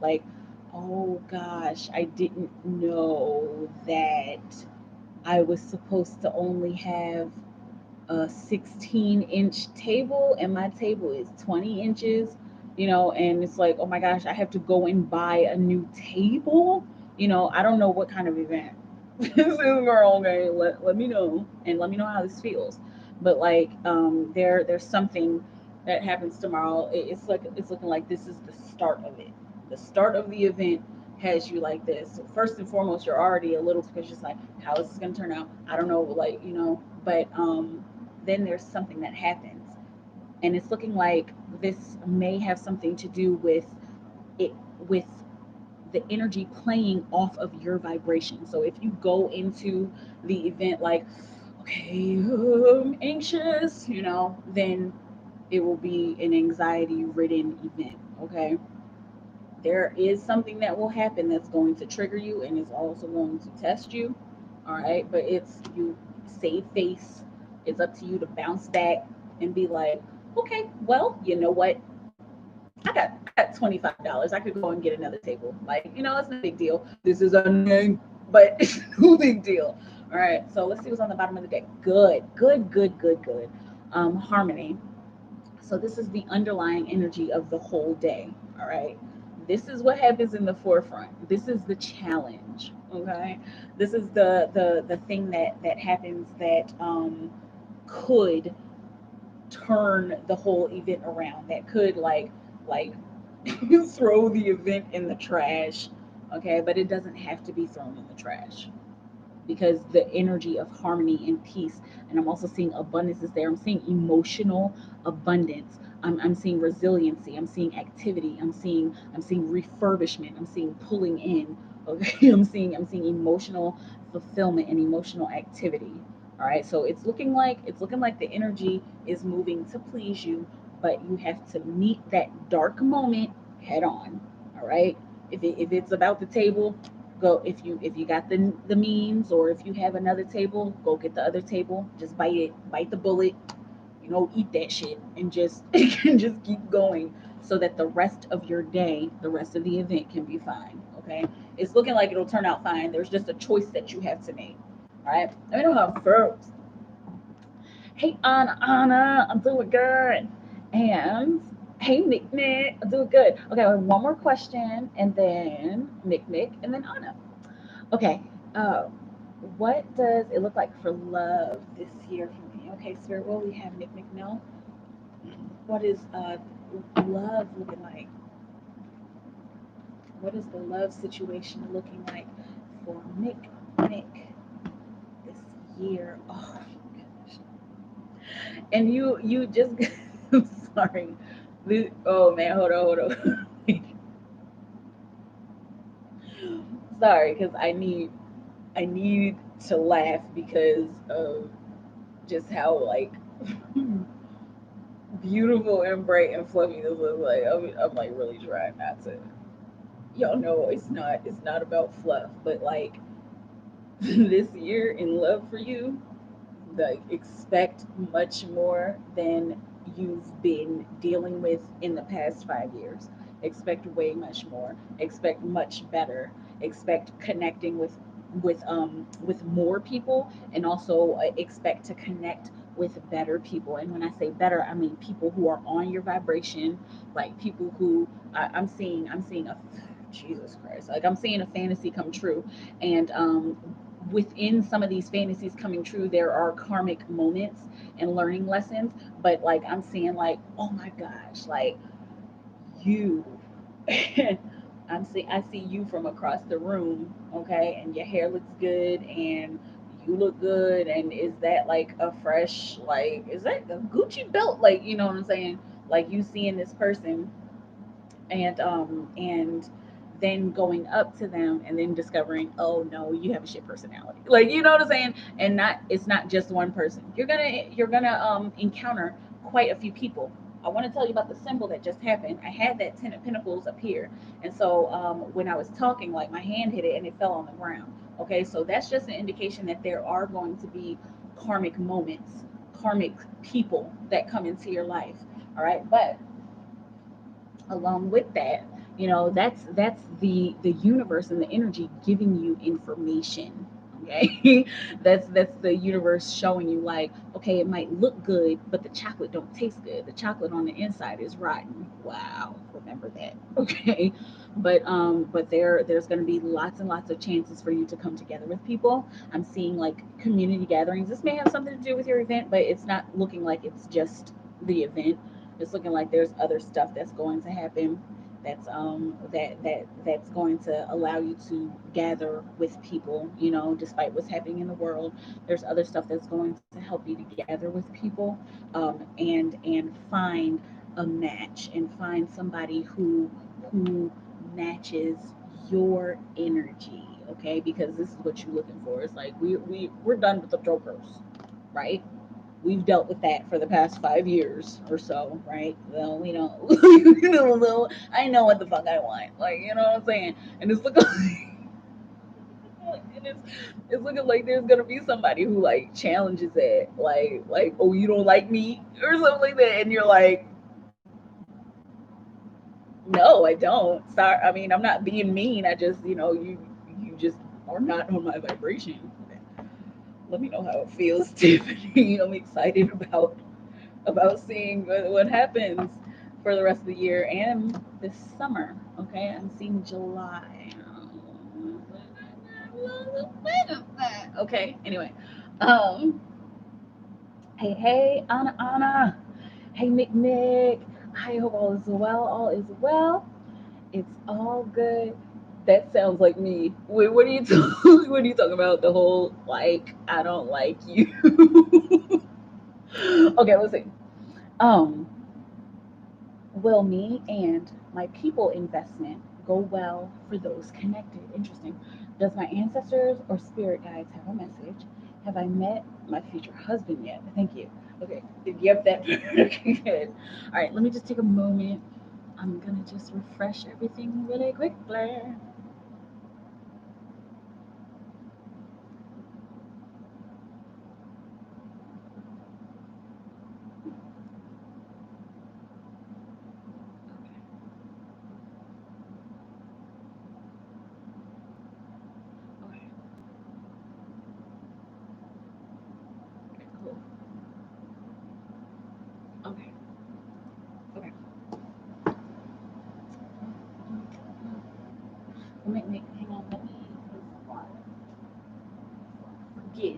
oh gosh, I didn't know that I was supposed to only have a 16-inch table and my table is 20 inches, and it's like, oh my gosh, I have to go and buy a new table. I don't know what kind of event this is, girl. Okay, let me know, and let me know how this feels. But like, there's something that happens tomorrow. It's looking like this is the start of it. The start of the event has you like this. First and foremost, you're already a little suspicious, like, how is this going to turn out? I don't know, like, but then there's something that happens, and it's looking like this may have something to do it with the energy playing off of your vibration. So if you go into the event like, okay, I'm anxious, then it will be an anxiety ridden event. Okay, there is something that will happen that's going to trigger you and is also going to test you. All right, but it's you save face. It's up to you to bounce back and be like, okay, well, you know what, I got $25. I could go and get another table. Like, it's no big deal. This is annoying, but it's no big deal. All right, so let's see what's on the bottom of the deck. Good. Harmony. So this is the underlying energy of the whole day. All right. This is what happens in the forefront. This is the challenge. Okay. This is the thing that happens that could turn the whole event around. That could like throw the event in the trash. Okay, but it doesn't have to be thrown in the trash because the energy of harmony and peace, and I'm also seeing abundance is there. I'm seeing emotional abundance. I'm seeing resiliency. I'm seeing activity. I'm seeing refurbishment. I'm seeing pulling in. Okay, I'm seeing emotional fulfillment and emotional activity. All right, so it's looking like the energy is moving to please you, but you have to meet that dark moment head on. All right, if it's about the table, go. If you got the means, or if you have another table, go get the other table. Just bite the bullet, eat that shit, and just and just keep going, so that the rest of your day, the rest of the event can be fine. Okay, it's looking like it'll turn out fine. There's just a choice that you have to make. All right, let me know how it feels. Hey, Anna, I'm doing good. And hey, Nick, I'm doing good. Okay, I have one more question, and then Nick, and then Anna. Okay. What does it look like for love this year for me? Okay, Spirit, what we have Nick know. What is love looking like? What is the love situation looking like for Nick this year? Oh my gosh. And you just I'm sorry. Oh man, hold on. Sorry, because I need to laugh because of just how like beautiful and bright and fluffy this looks like. I'm like really trying not to. Y'all know it's not about fluff, but like this year in love for you, like expect much more than you've been dealing with in the past 5 years. Expect way much more. Expect much better. Expect connecting with more people, and also expect to connect with better people. And when I say better, I mean people who are on your vibration, like people who I'm seeing Jesus Christ. Like I'm seeing a fantasy come true. And within some of these fantasies coming true, there are karmic moments and learning lessons. But like I'm seeing like, oh my gosh, like you I see you from across the room, okay, and your hair looks good and you look good, and is that like a fresh, like, is that a Gucci belt, like, you know what I'm saying, like you seeing this person, and then going up to them and then discovering, oh no, you have a shit personality, like, you know what I'm saying, and not, it's not just one person. You're gonna encounter quite a few people. I want to tell you about the symbol that just happened. I had that Ten of Pentacles up here, and so when I was talking, like my hand hit it and it fell on the ground. Okay, so that's just an indication that there are going to be karmic moments, karmic people that come into your life. All right, but along with that, you know, that's the universe and the energy giving you information. Okay, that's the universe showing you, like, okay, it might look good, but the chocolate don't taste good, the chocolate on the inside is rotten. Wow, remember that. Okay, but there's going to be lots and lots of chances for you to come together with people. I'm seeing like community gatherings. This may have something to do with your event, but it's not looking like it's just the event. It's looking like there's other stuff that's going to happen, that's going to allow you to gather with people, you know, despite what's happening in the world. There's other stuff that's going to help you to gather with people, and find a match and find somebody who matches your energy. Okay, because this is what you're looking for. It's like we're done with the jokers, right? We've dealt with that for the past 5 years or so, right? Well, we don't. I know what the fuck I want, like, you know what I'm saying. And it's looking like, it's looking like there's gonna be somebody who like challenges it, like, oh, you don't like me or something like that, and you're like, no, I don't. Sorry, I mean, I'm not being mean. I just, you know, you just are not on my vibration. Let me know how it feels, Tiffany. I'm excited about seeing what happens for the rest of the year and this summer. Okay, I'm seeing July. Okay, anyway. Um, hey, Anna. Hey, Mick. I hope all is well. All is well. It's all good. That sounds like me. Wait, what are you what are you talking about? The whole like I don't like you. Okay, let's see. Um, Will me and my people investment go well for those connected? Interesting. Does my ancestors or spirit guides have a message? Have I met my future husband yet? Thank you. Okay. Yep, that okay, good. All right, let me just take a moment. I'm gonna just refresh everything really quickly. Okay. Okay, cool. Okay. Okay. Hang on, let me forget.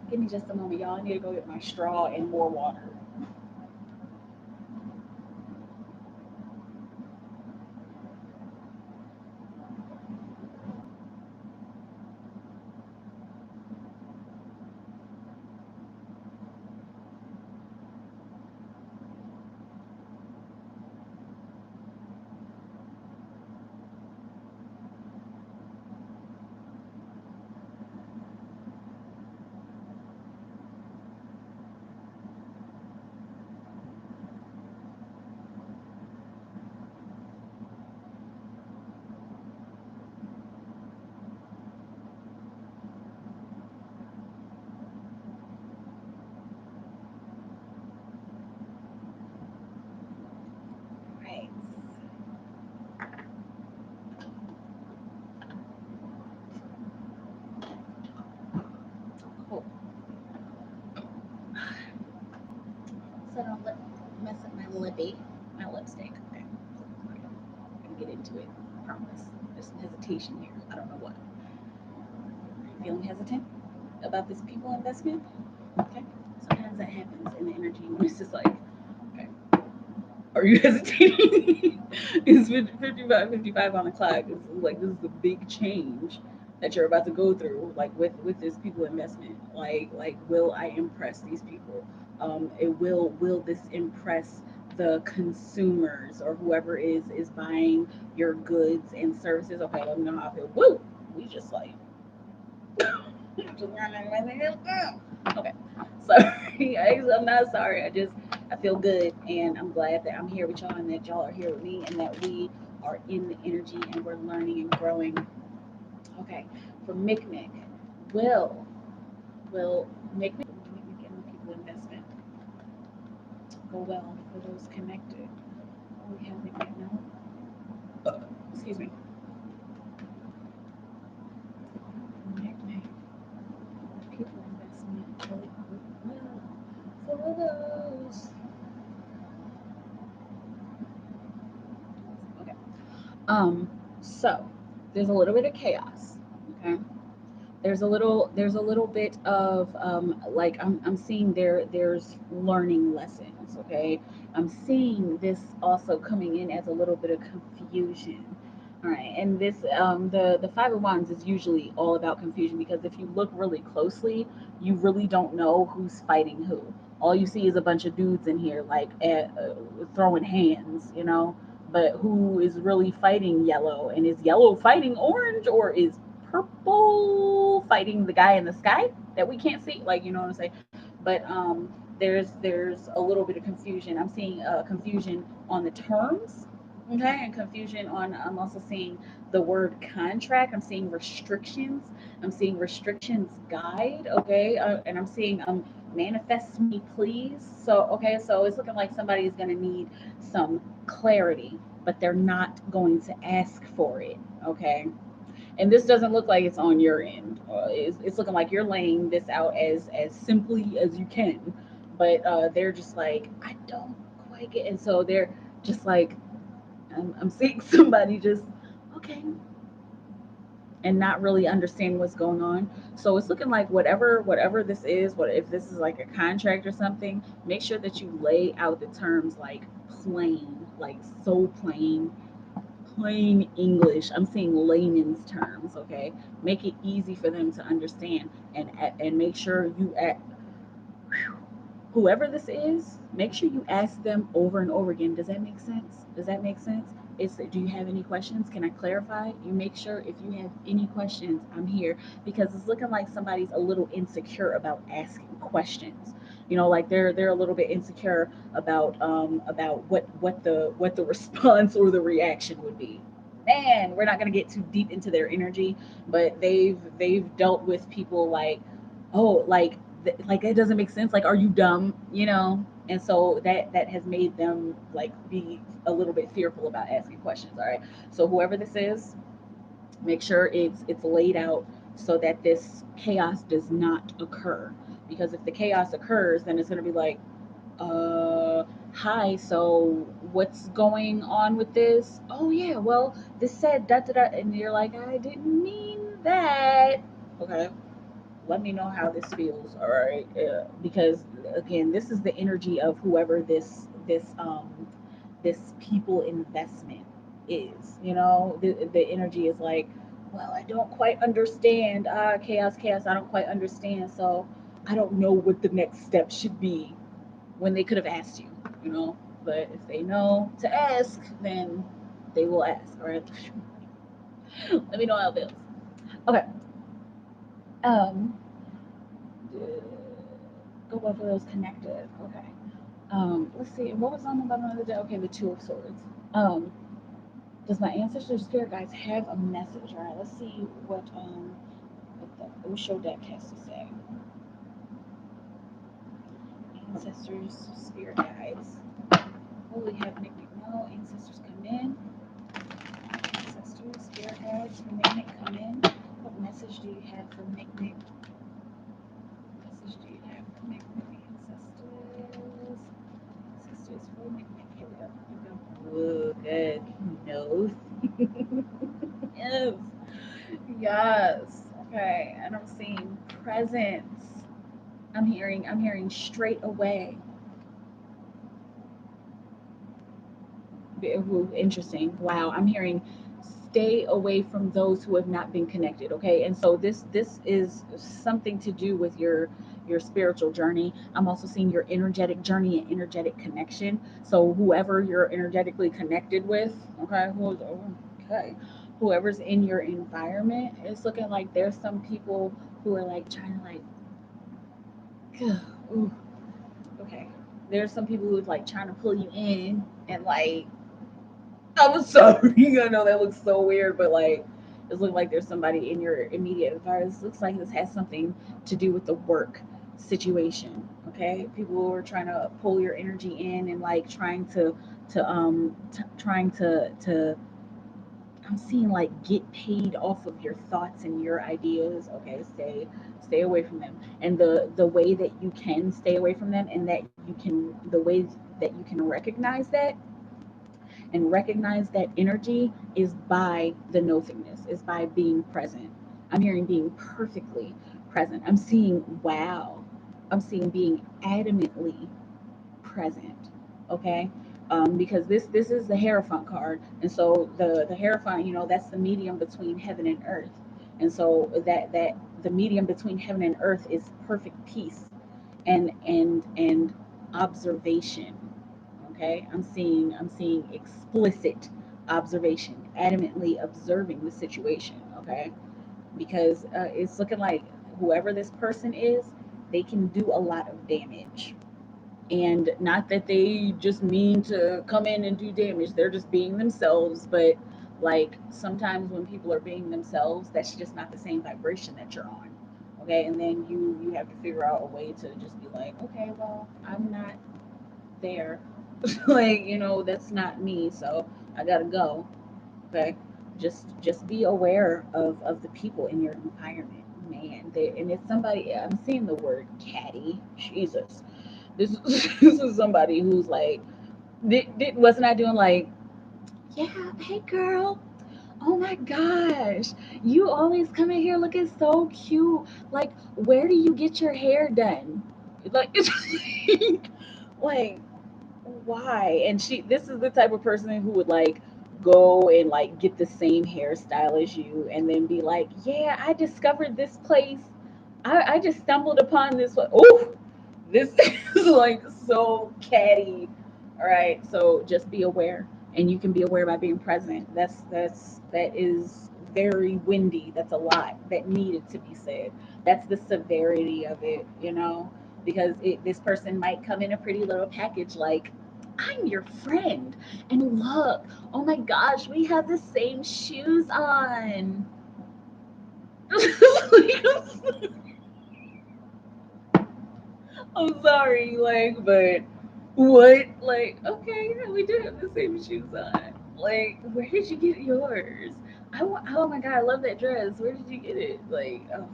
Give me just a moment, y'all. I need to go get my straw and more water. lippy. My lipstick. Okay. I'm gonna get into it. I promise. There's some hesitation here. I don't know what. Feeling hesitant about this people investment? Okay. Sometimes that happens in the energy when it's just like, okay, are you hesitating? It's 55 on the clock. It's like this is the big change that you're about to go through, like with this people investment. Like will I impress these people? It will this impress the consumers or whoever is buying your goods and services? Okay, let me know how I feel. Woo! We just like okay. Sorry, I'm not sorry. I feel good, and I'm glad that I'm here with y'all, and that y'all are here with me, and that we are in the energy, and we're learning and growing. Okay, for Mick, will Mick and the people investment go well for those connected? Oh, we have Mick now. Excuse me. Mick, people investment go well for those. Okay. So there's a little bit of chaos. Okay. There's a little bit of like I'm seeing there's learning lessons. Okay. I'm seeing this also coming in as a little bit of confusion. All right. And this the Five of Wands is usually all about confusion, because if you look really closely, you really don't know who's fighting who. All you see is a bunch of dudes in here like throwing hands, but who is really fighting yellow? And is yellow fighting orange, or is purple fighting the guy in the sky that we can't see? Like, you know what I'm saying? But there's a little bit of confusion. I'm seeing confusion on the terms. Okay, and confusion on. I'm also seeing the word contract. I'm seeing restrictions. I'm seeing restrictions guide. Okay, and I'm seeing manifest me please. So okay, so it's looking like somebody is going to need some clarity, but they're not going to ask for it. Okay, and this doesn't look like it's on your end. It's looking like you're laying this out as simply as you can, but they're just like, I don't quite get, and so they're just like, I'm seeing somebody just okay, and not really understanding what's going on. So it's looking like whatever this is, what if this is like a contract or something, make sure that you lay out the terms like plain, like so plain English. I'm seeing layman's terms, okay? Make it easy for them to understand, and make sure you whoever this is, make sure you ask them over and over again. Does that make sense? Does that make sense? Do you have any questions? Can I clarify? You make sure if you have any questions, I'm here, because it's looking like somebody's a little insecure about asking questions. Like they're a little bit insecure about what the response or the reaction would be. Man, we're not gonna get too deep into their energy, but they've dealt with people like, oh, like it doesn't make sense, like, are you dumb, and so that has made them like be a little bit fearful about asking questions. All right, so whoever this is, make sure it's laid out so that this chaos does not occur, because if the chaos occurs, then it's going to be like, hi, so what's going on with this? Oh yeah, well, this said da da da, and you're like, I didn't mean that. Okay, let me know how this feels. All right, because again, this is the energy of whoever this people investment is. The energy is like, well, I don't quite understand. Chaos, I don't quite understand, so I don't know what the next step should be, when they could have asked you. But if they know to ask, then they will ask. All right. Let me know how it feels. Okay. um Go well for those connected. Okay. Let's see. What was on the bottom of the deck? Okay, the Two of Swords. Um, does my ancestor spirit guides have a message? All right. Let's see what the Osho deck has to say. Ancestors, spirit guides. Holy have Nick. No ancestors come in. Ancestors, spirit guides, Nick come in. What message do you have for Nick? Message do you have for Nick? Ancestors. Sisters for Nick. Good. No. Yes. Yes. Okay. And I'm seeing presence. I'm hearing straight away. Interesting. Wow. I'm hearing stay away from those who have not been connected. Okay. And so this is something to do with your spiritual journey. I'm also seeing your energetic journey and energetic connection. So whoever you're energetically connected with, okay, okay, whoever's in your environment, it's looking like there's some people who are like trying to like, ooh, okay. There's some people who's like trying to pull you in and like I'm sorry. I know that looks so weird, but like, it looks like there's somebody in your immediate environment. This looks like this has something to do with the work situation. Okay, people are trying to pull your energy in and like trying to I'm seeing like get paid off of your thoughts and your ideas. Okay, stay away from them. And the way that you can stay away from them and that you can the way that you can recognize that and recognize that energy is by the nothingness, is by being present. I'm hearing being perfectly present. I'm seeing wow. I'm seeing being adamantly present. Okay. Because this is the Hierophant card, and so the Hierophant, that's the medium between heaven and earth, and so that the medium between heaven and earth is perfect peace and observation. Okay, I'm seeing explicit observation, adamantly observing the situation. Okay, because it's looking like whoever this person is, they can do a lot of damage, and not that they just mean to come in and do damage. They're just being themselves, but like sometimes when people are being themselves, that's just not the same vibration that you're on. Okay, and then you have to figure out a way to just be like, okay, well, I'm not there. Like, that's not me, so I gotta go. Okay, just be aware of the people in your environment, man. And it's somebody. I'm seeing the word catty. Jesus, this this is somebody who's like, wasn't I doing like, yeah, hey girl. Oh my gosh, you always come in here looking so cute. Like, where do you get your hair done? Like, it's like why? And this is the type of person who would like go and like get the same hairstyle as you and then be like, yeah, I discovered this place. I just stumbled upon this one. Oh, this is like so catty. All right, so just be aware, and you can be aware by being present. That is very windy. That's a lot that needed to be said. That's the severity of it, because this person might come in a pretty little package like, I'm your friend, and look, oh my gosh, we have the same shoes on. I'm sorry, like, but what? Like, okay, yeah, we do have the same shoes on. Like, where did you get yours? Oh my god, I love that dress. Where did you get it? Like, oh,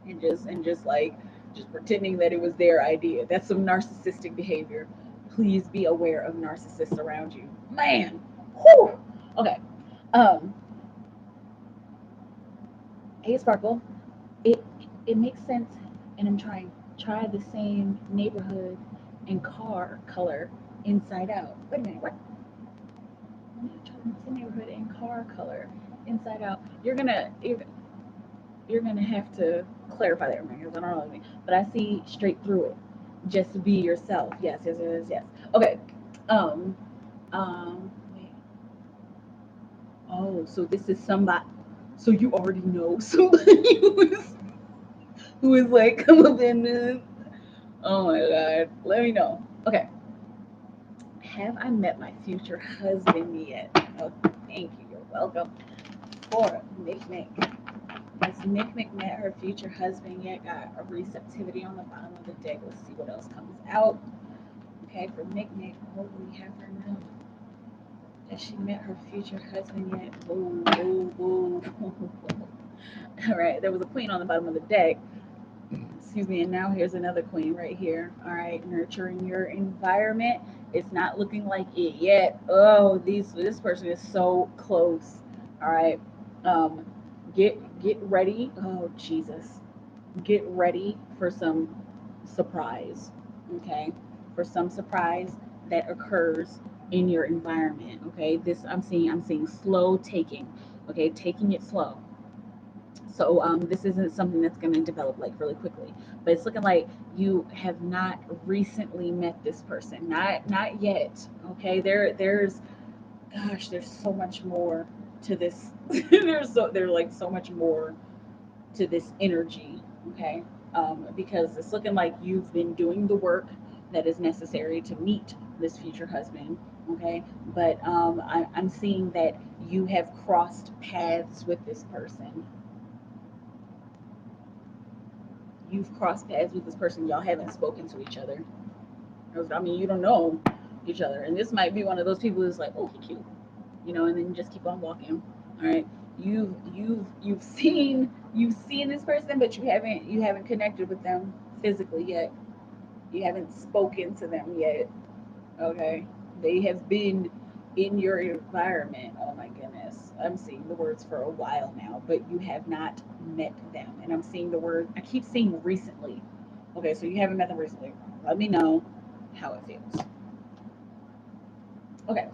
and just like just pretending that it was their idea. That's some narcissistic behavior. Please be aware of narcissists around you, man. Whew. Okay. Um. Hey, Sparkle. It it makes sense, and I'm trying. Try the same neighborhood and car color inside out. Wait a minute. What? Try the same neighborhood and car color inside out. You're gonna have to clarify that because I don't know what I mean. But I see straight through it. Just be yourself. Yes, yes, yes, yes. Okay. Um. Wait. Oh, so this is somebody. So you already know somebody who is like come up in this. Oh my god. Let me know. Okay. Have I met my future husband yet? Oh, thank you. You're welcome. For Mick Mick. Has Mick Mick met her future husband yet? Got a receptivity on the bottom of the deck. Let's see what else comes out. Okay, for Mick Mick, what do we have her now? Has she met her future husband yet? Whoa, whoa, whoa. All right, there was a queen on the bottom of the deck. Excuse me, and now here's another queen right here. All right, nurturing your environment It's not looking like it yet. Oh, this person is so close. All right. Um, get ready. Oh Jesus. Get ready for some surprise. Okay, for some surprise that occurs in your environment. Okay, this I'm seeing slow taking. Okay, taking it slow. So this isn't something that's going to develop like really quickly, but it's looking like you have not recently met this person, not yet. Okay, there's gosh, there's so much more to this. There's like so much more to this energy. Okay, because it's looking like you've been doing the work that is necessary to meet this future husband. Okay, but I'm seeing that you have crossed paths with this person. You've crossed paths with this person. Y'all haven't spoken to each other. I mean, you don't know each other, and this might be one of those people who's like, oh, he cute, and then you just keep on walking. All right, you've seen this person, but you haven't connected with them physically yet. You haven't spoken to them yet. Okay, they have been in your environment. Oh my goodness, I'm seeing the words for a while now, but you have not met them, and I'm seeing the word. I keep seeing recently. Okay, so you haven't met them recently. Let me know how it feels. Okay,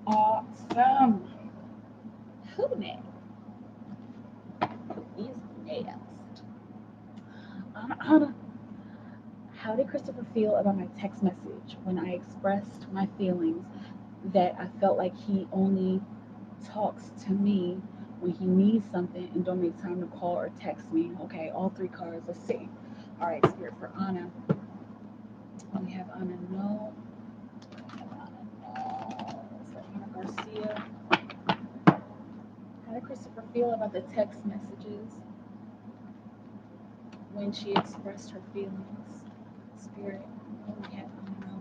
awesome. Who next? Who is next? Uh, how did Christopher feel about my text message when I expressed my feelings that I felt like he only talks to me when he needs something and don't make time to call or text me? Okay, all three cards. Let's see. All right, Spirit for Anna. We have Anna No. We have Anna No. For Anna Garcia. How did Christopher feel about the text messages when she expressed her feelings? Spirit. Oh, we have Anna No.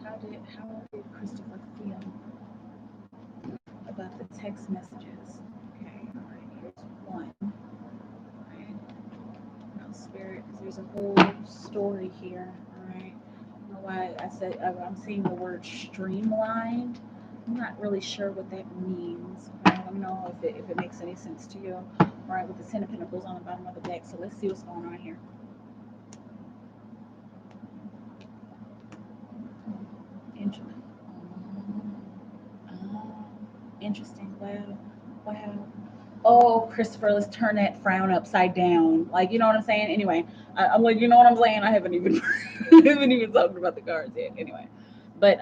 How did Christopher feel about the text messages? Okay, all right, here's one. All right, now spirit, because there's a whole story here. All right, I don't know why I said I'm seeing the word streamlined. I'm not really sure what that means. I don't know if it makes any sense to you. All right, with the Ten of Pentacles on the bottom of the deck. So let's see what's going on here. Interesting. Interesting. Wow. Wow. Oh, Christopher, let's turn that frown upside down. Like, you know what I'm saying? Anyway, I'm like, you know what I'm saying? I haven't even haven't even talked about the cards yet. Anyway, but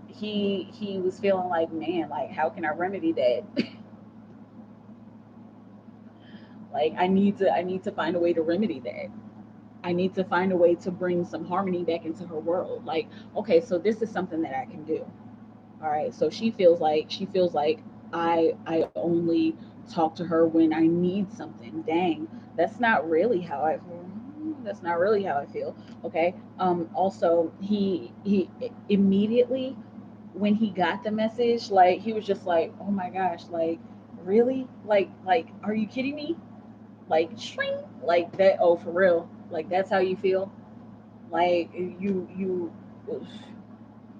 he was feeling like, man, like, how can I remedy that? Like, I need to find a way to remedy that. I need to find a way to bring some harmony back into her world. Like, okay, so this is something that I can do. All right, so she feels like I only talk to her when I need something. Dang, that's not really how I that's not really how I feel. Okay. Also, he immediately when he got the message, like he was just like, oh my gosh, like really, like are you kidding me? Like shrink, like that. Oh, for real, like that's how you feel. Like you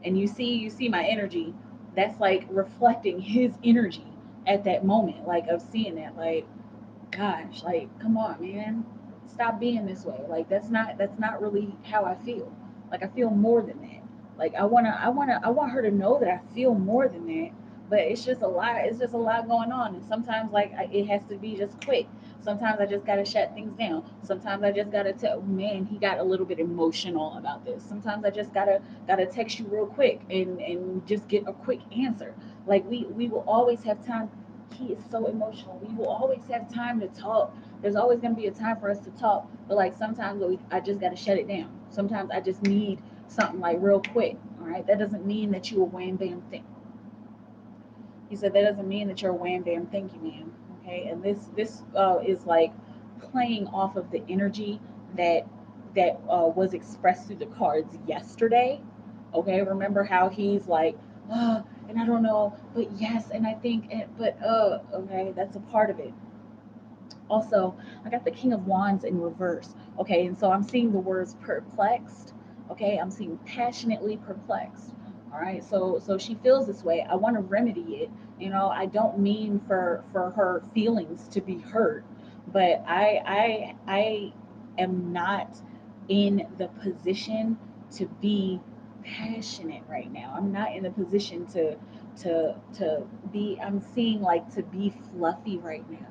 and you see my energy, that's like reflecting his energy at that moment, like of seeing that, like gosh, like come on man, stop being this way. Like that's not really how I feel. Like I feel more than that. Like I want her to know that I feel more than that. But it's just a lot going on, and sometimes like it has to be just quick. Sometimes I just gotta shut things down. Sometimes I just gotta tell, man, he got a little bit emotional about this. Sometimes I just gotta text you real quick and just get a quick answer. Like we will always have time. He is so emotional. We will always have time to talk. There's always going to be a time for us to talk. But like sometimes I just got to shut it down. Sometimes I just need something like real quick. All right. That doesn't mean that you a wham bam thing. He said that doesn't mean that you're a wham bam thank you man. Okay. And this is like playing off of the energy that was expressed through the cards yesterday. Okay. Remember how he's like, and I don't know, but yes, and I think, but okay, that's a part of it. Also, I got the King of Wands in reverse. Okay, and so I'm seeing the words perplexed. Okay, I'm seeing passionately perplexed. All right, so she feels this way. I want to remedy it. You know, I don't mean for her feelings to be hurt, but I am not in the position to be passionate right now. I'm not in the position to be. I'm seeing like to be fluffy right now.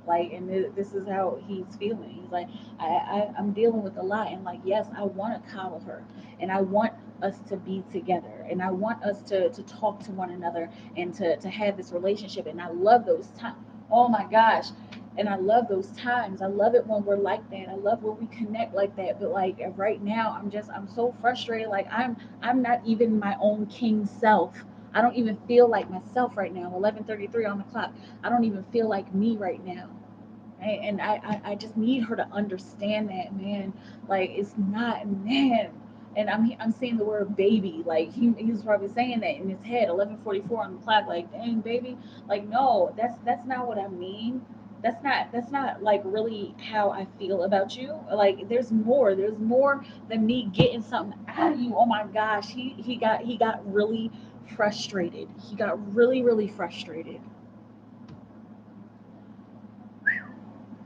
Like, and this is how he's feeling. He's like, I'm dealing with a lot, and like, yes, I want to coddle her, and I want us to be together, and I want us to talk to one another, and to have this relationship, and I love those times. Oh my gosh. And I love those times. I love it when we're like that. I love when we connect like that. But like right now, I'm so frustrated. Like I'm not even my own king self. I don't even feel like myself right now. 11:33 on the clock. I don't even feel like me right now. Right? And I just need her to understand that, man. Like it's not, man. And I'm seeing the word baby. Like he's probably saying that in his head. 11:44 on the clock. Like, dang, baby. Like, no, that's not what I mean. That's not like really how I feel about you. Like there's more. There's more than me getting something out of you. Oh my gosh. He got really frustrated. He got really frustrated.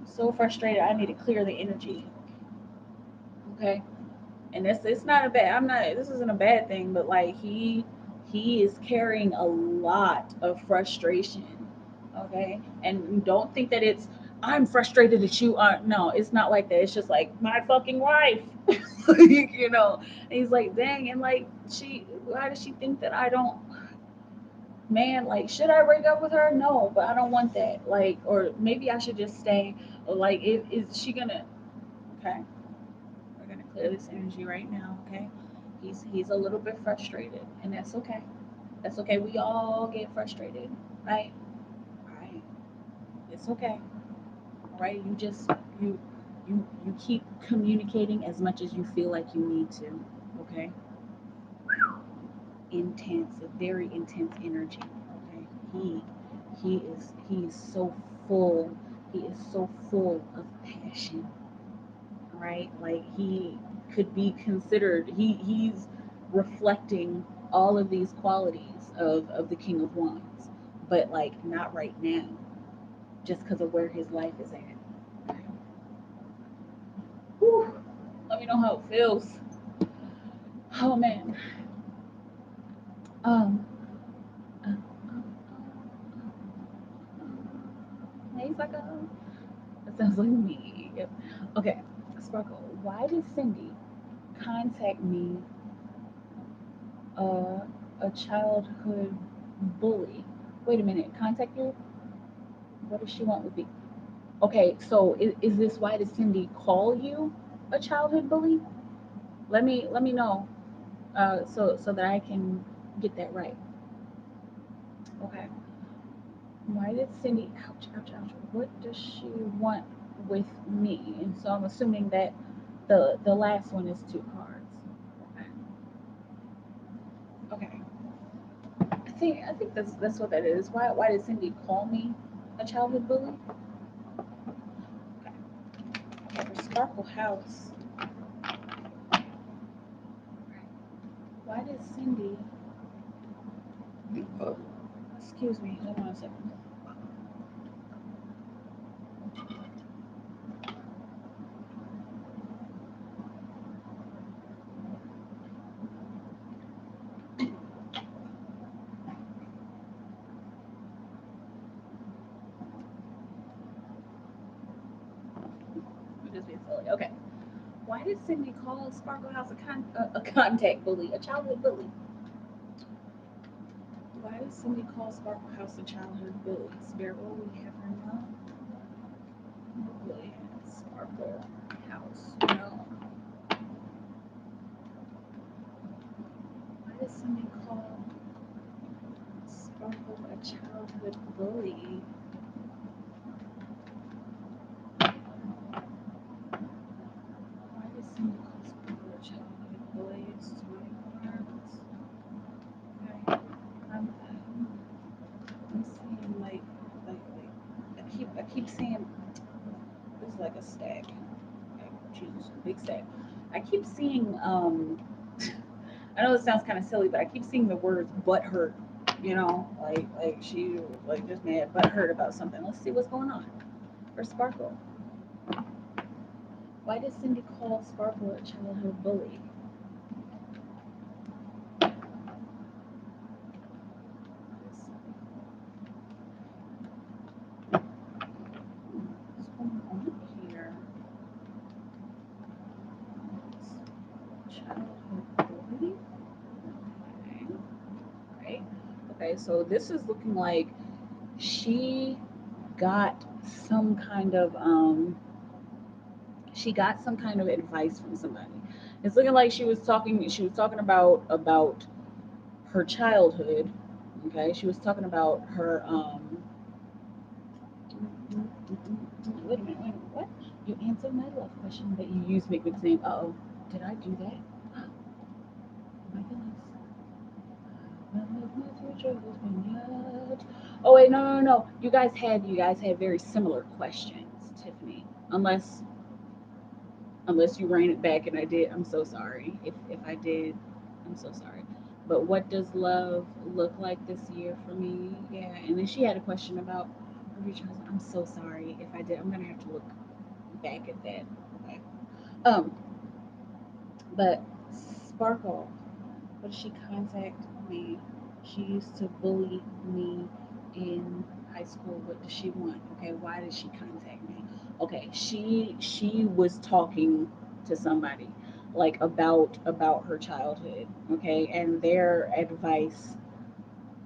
So frustrated. I need to clear the energy. Okay. And it's not a bad, I'm not, this isn't a bad thing, but like he is carrying a lot of frustration. Okay. And don't think that it's I'm frustrated that you aren't. No, it's not like that. It's just like my fucking wife. You know. And he's like, dang, and like she why does she think that I don't, man, like should I break up with her? No, but I don't want that. Like, or maybe I should just stay. Or like is she gonna, okay. We're gonna clear this energy right now, okay? He's a little bit frustrated, and that's okay. That's okay. We all get frustrated, right? Right. It's okay. All right. You you keep communicating as much as you feel like you need to. Okay. Intense, a very intense energy. Okay. He is so full. He is so full of passion, right? Like he could be considered, he's reflecting all of these qualities of the King of Wands, but like not right now, just because of where his life is at. Whew. Let me know how it feels. Oh man. Um. Uh, hey, Saka. That sounds like me. Yep. Okay, Sparkle. Why did Cindy contact me, uh, a childhood bully? Wait a minute. Contact you? What does she want with me? Okay, so is this why did Cindy call you a childhood bully? Let me know, so that I can get that right. Okay. Why did Cindy? Ouch, ouch, ouch. What does she want with me? And so I'm assuming that the last one is two cards. Okay. Okay. I think that's what that is. Why did Cindy call me a childhood bully? Okay. For Sparkle House. Why did Cindy? Excuse me. Hold on a second. I'm just being silly. Okay. Why did Cindy call Sparkle House a contact bully, a childhood bully? Why did Cindy call Sparkle House a childhood bully? Spirit, what will we have her know? Bully Sparkle House, no. Why did Cindy call Sparkle a childhood bully? Why did Cindy call Sparkle a childhood bully? It's 20 cards. Okay. I'm seeing I keep seeing this is like a stack. Okay, Jesus, big stack. I keep seeing I know this sounds kind of silly, but I keep seeing the words "butt hurt." You know, like she like just mad, butt hurt about something. Let's see what's going on for Sparkle. Why does Cindy call Sparkle a childhood bully? What's going on here? Childhood bully? Okay. Right. Okay, so this is looking like she got some kind of she got some kind of advice from somebody. It's looking like she was talking about her childhood. Okay, she was talking about her wait a minute, what? You answered my love question, but you used Mick's name. Uh oh, did I do that? My goodness. My future has been yet. Oh wait, no. You guys had very similar questions, Tiffany. Unless you ran it back and I did. I'm so sorry. If I did, I'm so sorry. But what does love look like this year for me? Yeah, and then she had a question about her future husband. I'm so sorry if I did. I'm gonna have to look back at that. Okay. Um, but Sparkle, but she contacted me. She used to bully me in high school. What does she want? Okay, why did she contact me? Okay, she was talking to somebody like about her childhood. Okay, and their advice,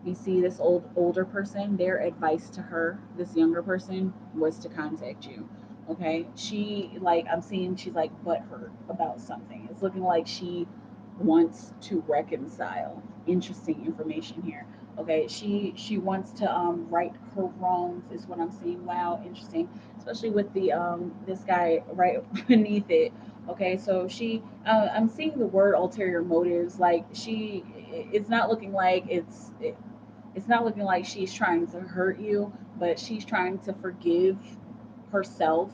you see this older person, their advice to her, this younger person, was to contact you. Okay, she like I'm seeing she's like butthurt about something. It's looking like she wants to reconcile. Interesting information here. Okay, she wants to right her wrongs is what I'm seeing. Wow, interesting, especially with the this guy right beneath it. Okay, so I'm seeing the word ulterior motives. Like it's not looking like it's not looking like she's trying to hurt you, but she's trying to forgive herself,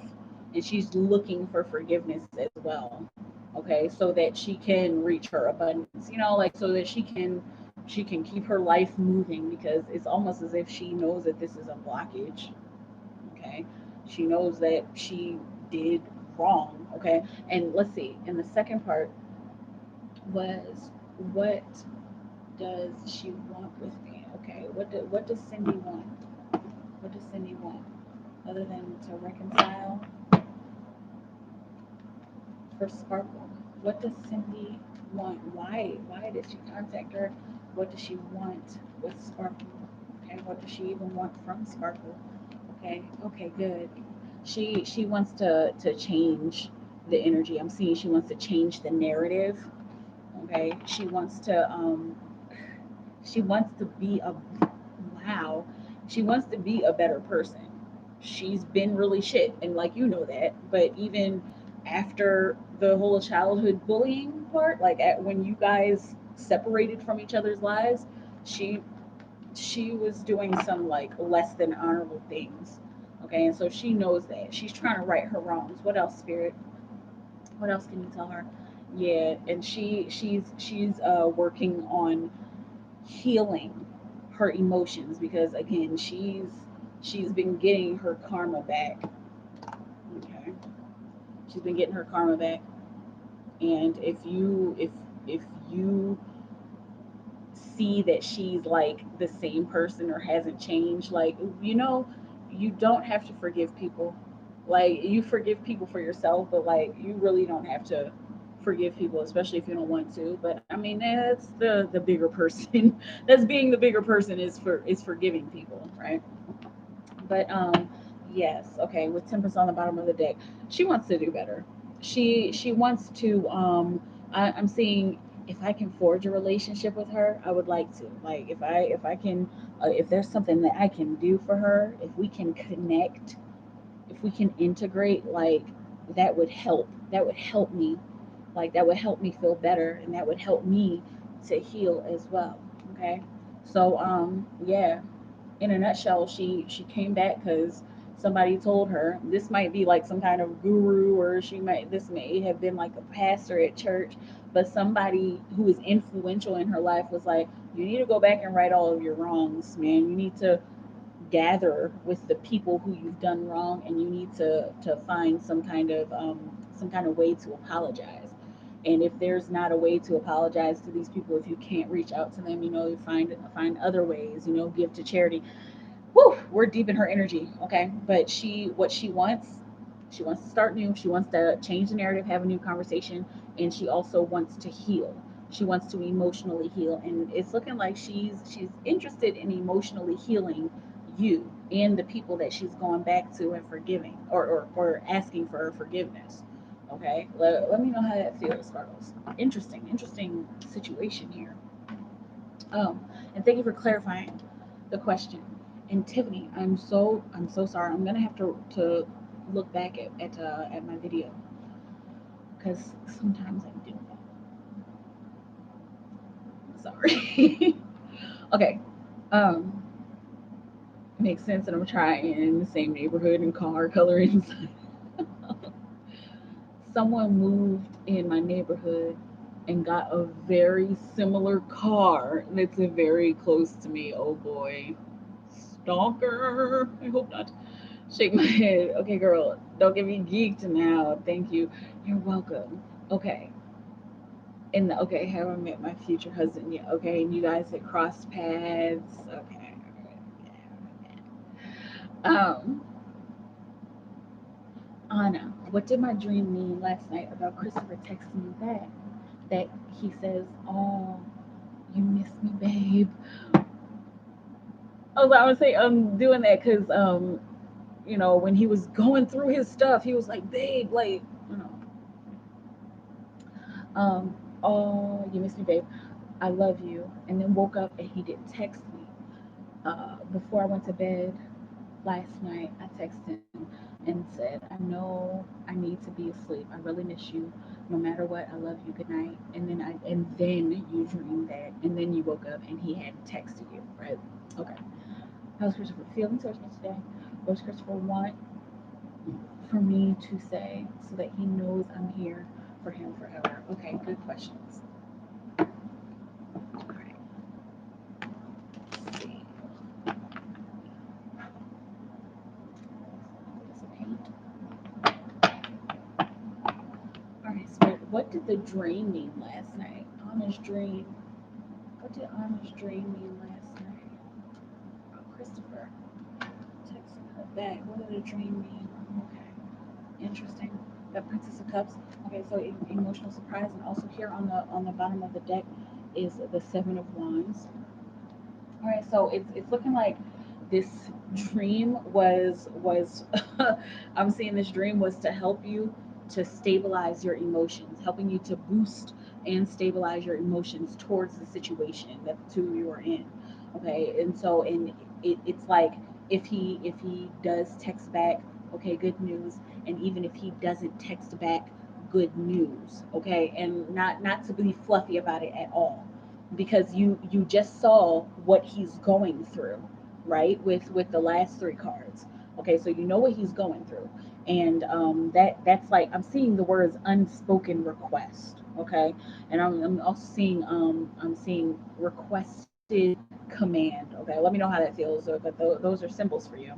and she's looking for forgiveness as well. Okay, so that she can reach her abundance, like so that she can keep her life moving, because it's almost as if she knows that this is a blockage. Okay, she knows that she did wrong. Okay, and let's see, and the second part was, what does she want with me? Okay, what does Cindy want? What does Cindy want? Other than to reconcile for Sparkle. What does Cindy want? Why did she contact her? What does she want with Sparkle? Okay, what does she even want from Sparkle? Okay, good. She wants to change the energy. I'm seeing she wants to change the narrative. Okay, she wants to be a wow. She wants to be a better person. She's been really shit, and like that. But even after the whole childhood bullying part, like when you guys separated from each other's lives, she she was doing some like less than honorable things. Okay, and so she knows that. She's trying to right her wrongs. What else, Spirit? What else can you tell her? Yeah, and she's working on healing her emotions, because again she's been getting her karma back. Okay, she's been getting her karma back. And if you see that she's like the same person or hasn't changed, like you don't have to forgive people. Like, you forgive people for yourself, but like you really don't have to forgive people, especially if you don't want to. But I mean, that's the bigger person. That's being the bigger person, is forgiving people, right? But yes, okay, with Tempest on the bottom of the deck, she wants to do better. She wants to I'm seeing, if I can forge a relationship with her, I would like to. Like, if I can, if there's something that I can do for her, if we can connect, if we can integrate, like, that would help me. Like, that would help me feel better, and that would help me to heal as well. Okay, so yeah, in a nutshell, she came back because somebody told her. This might be like some kind of guru, or this may have been like a pastor at church, but somebody who was influential in her life was like, you need to go back and right all of your wrongs, man. You need to gather with the people who you've done wrong, and you need to find some kind of way to apologize. And if there's not a way to apologize to these people, if you can't reach out to them, you find other ways, give to charity. Whew, we're deep in her energy, okay? But what she wants to start new. She wants to change the narrative, have a new conversation, and she also wants to heal. She wants to emotionally heal, and it's looking like she's interested in emotionally healing you and the people that she's going back to and forgiving, or asking for forgiveness. Okay, let me know how that feels, Sparkles. Interesting situation here. And thank you for clarifying the question. And Tiffany, I'm so sorry. I'm gonna have to look back at my video because sometimes I do that. Sorry. Okay. Um, Makes sense that I'm trying in the same neighborhood and car color inside. Someone moved in my neighborhood and got a very similar car that's very close to me. Oh boy. Stalker. I hope not. Shake my head. Okay, girl, don't get me geeked now. Thank you. You're welcome. Okay. And okay, have I met my future husband yet? Okay, and you guys had crossed paths. Okay. Um, Anna, what did my dream mean last night about Christopher texting me back? That he says, "Oh, you miss me, babe." Oh, I would say I'm doing that because when he was going through his stuff, he was like, "Babe, like, you know, um, oh, you miss me, babe. I love you." And then woke up and he didn't text me. Before I went to bed last night, I texted him and said, "I know I need to be asleep. I really miss you. No matter what, I love you. Good night." And then you dreamed that, and then you woke up and he hadn't texted you, right? Okay. How's Christopher feeling towards me today? What does Christopher want for me to say so that he knows I'm here for him forever? Okay, good questions. All right, let's see. All right, so what did the dream mean last night? Anna's dream. What did Anna's dream mean last night? Oh, Christopher texting her back. What did the dream mean? Okay, interesting. The Princess of Cups. Okay, so emotional surprise, and also here on the bottom of the deck is the Seven of Wands. All right, so it's looking like this dream was I'm seeing this dream was to help you to stabilize your emotions, helping you to boost and stabilize your emotions towards the situation that the two of you are in. Okay, and so it's like if he does text back, okay, good news, and even if he doesn't text back, good news, okay, and not to be fluffy about it at all, because you just saw what he's going through, right, with the last three cards. Okay, so you know what he's going through, and that's like I'm seeing the words unspoken request. Okay, and I'm also seeing I'm seeing requested command. Okay, let me know how that feels. But those are symbols for you,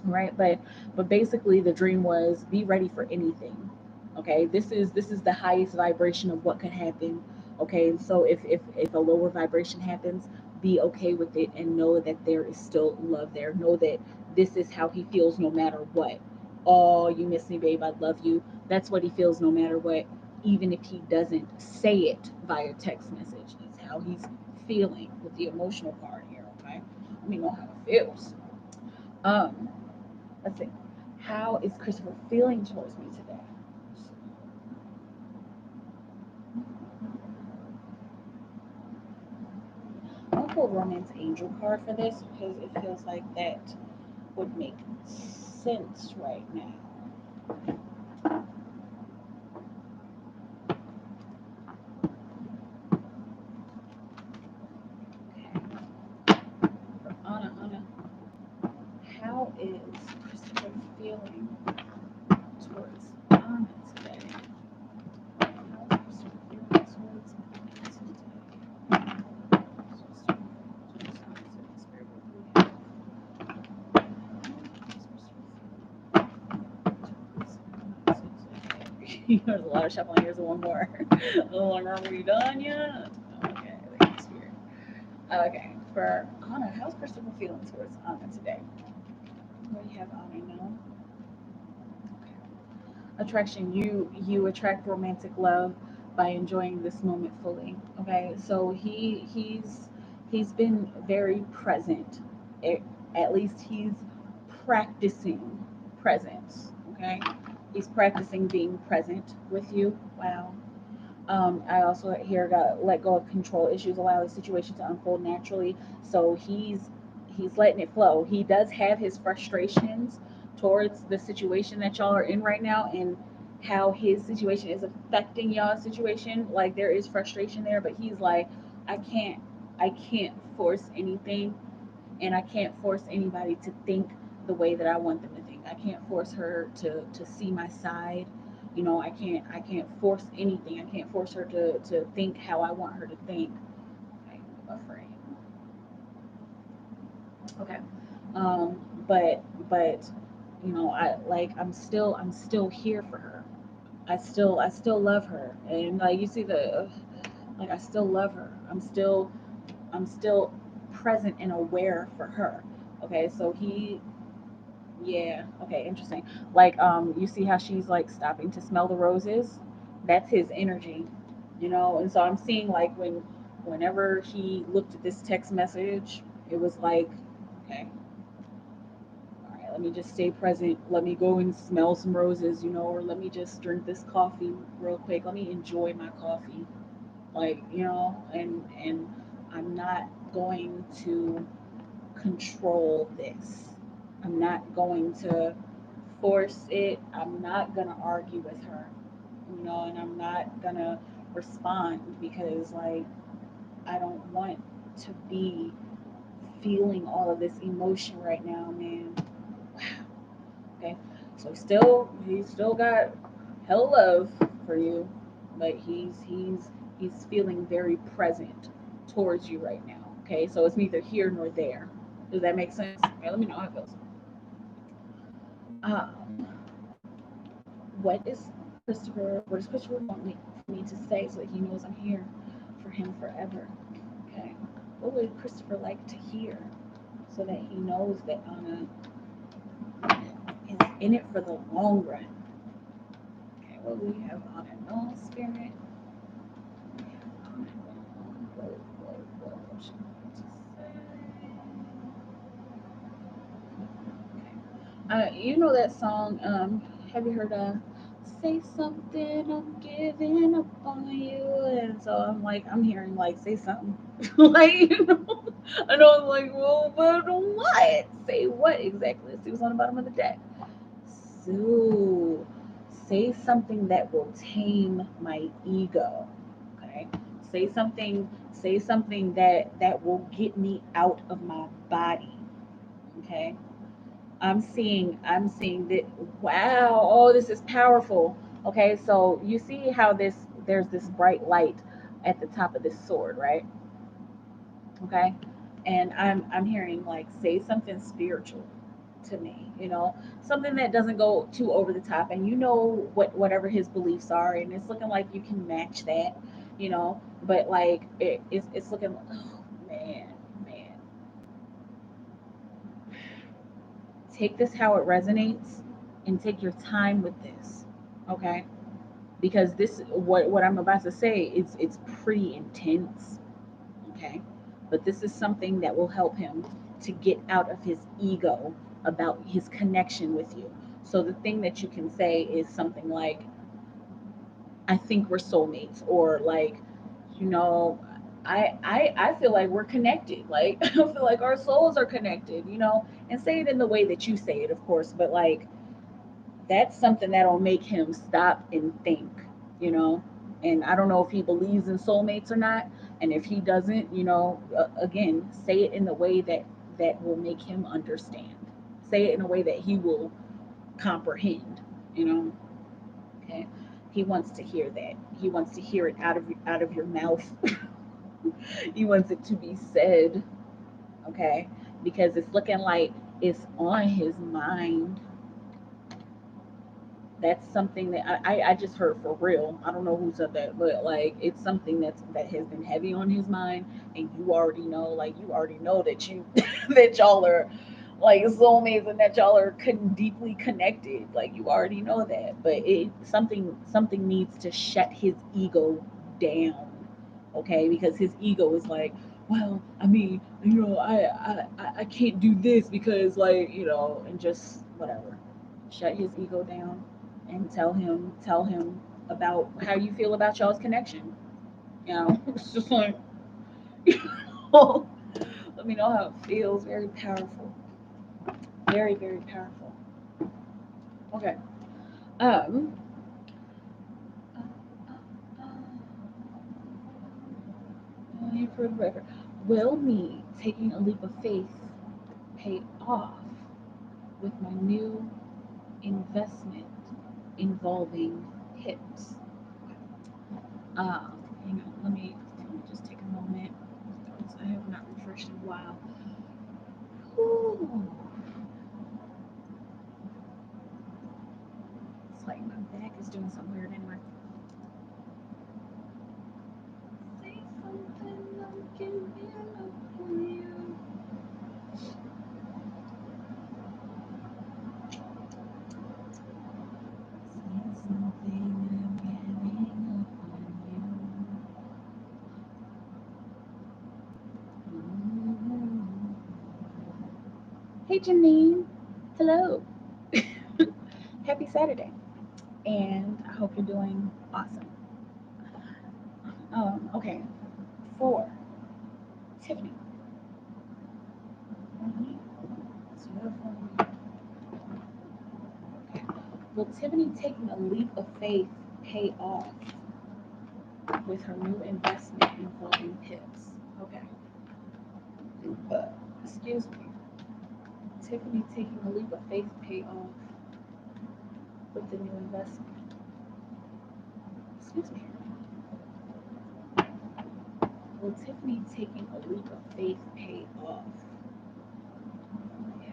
right? But basically the dream was be ready for anything. Okay, this is the highest vibration of what could happen. Okay, and so if a lower vibration happens, be okay with it and know that there is still love there. Know that this is how he feels no matter what. Oh, you miss me, babe, I love you. That's what he feels no matter what, even if he doesn't say it via text message. That's how he's feeling with the emotional part here. Okay, let me know how it feels. um Let's see. How is Christopher feeling towards me today? I'll pull Romance Angel card for this because it feels like that would make sense right now. Okay. For Anna, how is There's a lot of shuffling. Here's one more. Are we done yet? Okay, thanks, Spirit. Okay, for Anna, how's Christopher feeling towards Anna today? What do you have Anna now? Attraction, you attract romantic love by enjoying this moment fully. Okay, so he's been very present. It, at least he's practicing presence. Okay, he's practicing being present with you. Wow. I also here got let go of control issues, allow the situation to unfold naturally. So he's letting it flow. He does have his frustrations towards the situation that y'all are in right now, and how his situation is affecting y'all's situation. Like there is frustration there, but he's like, I can't force anything, and I can't force anybody to think the way that I want them to think. I can't force her to see my side. I can't force anything. I can't force her to think how I want her to think. Okay, buffering. Okay. But I'm still here for her. I still love her. And like you see the like I still love her. I'm still present and aware for her. Okay, so yeah, okay, interesting. Like you see how she's like stopping to smell the roses? That's his energy, And so I'm seeing like whenever he looked at this text message, it was like, okay, all right, let me just stay present. Let me go and smell some roses, or let me just drink this coffee real quick. Let me enjoy my coffee. Like, and I'm not going to control this. I'm not going to force it. I'm not going to argue with her, and I'm not going to respond because, like, I don't want to be feeling all of this emotion right now, man. Wow. Okay. So he's still got hell love for you, but he's feeling very present towards you right now. Okay. So it's neither here nor there. Does that make sense? Okay, let me know how it feels. Um, what does Christopher want me to say so that he knows I'm here for him forever? Okay. What would Christopher like to hear so that he knows that Anna is in it for the long run? Okay, what do we have on it? No spirit. What she wanted to say. You know that song, have you heard of Say Something, I'm giving up on you? And so I'm hearing like say something. like, I know I'm like, well, but what? Say what exactly? Let's see what's on the bottom of the deck. So say something that will tame my ego. Okay. Say something that will get me out of my body. Okay. I'm seeing that. Wow, oh, this is powerful. Okay, so you see how there's this bright light at the top of this sword, right? Okay. And I'm hearing like say something spiritual to me, something that doesn't go too over the top, and whatever his beliefs are, and it's looking like you can match that, but like it's looking, oh man, man, take this how it resonates and take your time with this, okay? Because this what I'm about to say is it's pretty intense, okay? But this is something that will help him to get out of his ego about his connection with you. So the thing that you can say is something like, I think we're soulmates, or like, you know, I feel like we're connected. Like I feel like our souls are connected, and say it in the way that you say it, of course, but like that's something that'll make him stop and think, you know. And I don't know if he believes in soulmates or not. And if he doesn't, again, say it in the way that will make him understand. Say it in a way that he will comprehend, you know. Okay. He wants to hear that. He wants to hear it out of your mouth. He wants it to be said, okay? Because it's looking like it's on his mind. That's something that I just heard for real. I don't know who said that, but like it's something that has been heavy on his mind, and you already know that you that y'all are like soulmates and that y'all are deeply connected. Like you already know that, but it something needs to shut his ego down, okay? Because his ego is like, well, I mean, I can't do this because like and just whatever. Shut his ego down and tell him about how you feel about y'all's connection. It's just like let me know how it feels. Very powerful. Very, very powerful. Okay. Um for the record, will me taking a leap of faith pay off with my new investment involving hips? Hang on, let me just take a moment. I have not refreshed in a while. Whew. It's like my back is doing something weird anyway. Say something, I'm giving up on you. Say something, I'm giving up on you. Hey Janine, hello. Happy Saturday, and I hope you're doing awesome. Okay, for Tiffany. So okay. Will Tiffany taking a leap of faith pay off with her new investment involving pips? Okay. Uh, Excuse me. Tiffany taking a leap of faith pay off with the new investment. Excuse me. Will Tiffany taking a leap of faith pay off? Yeah,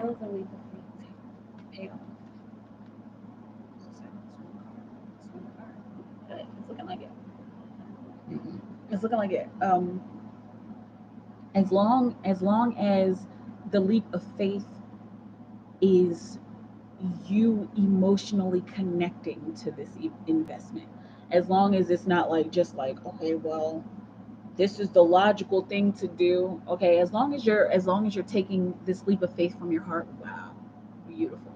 will the leap of faith pay off? It's looking like it. It's looking like it. As long as the leap of faith is you emotionally connecting to this investment, as long as it's not like just like, okay, well, this is the logical thing to do. Okay, as long as you're taking this leap of faith from your heart. Wow, beautiful.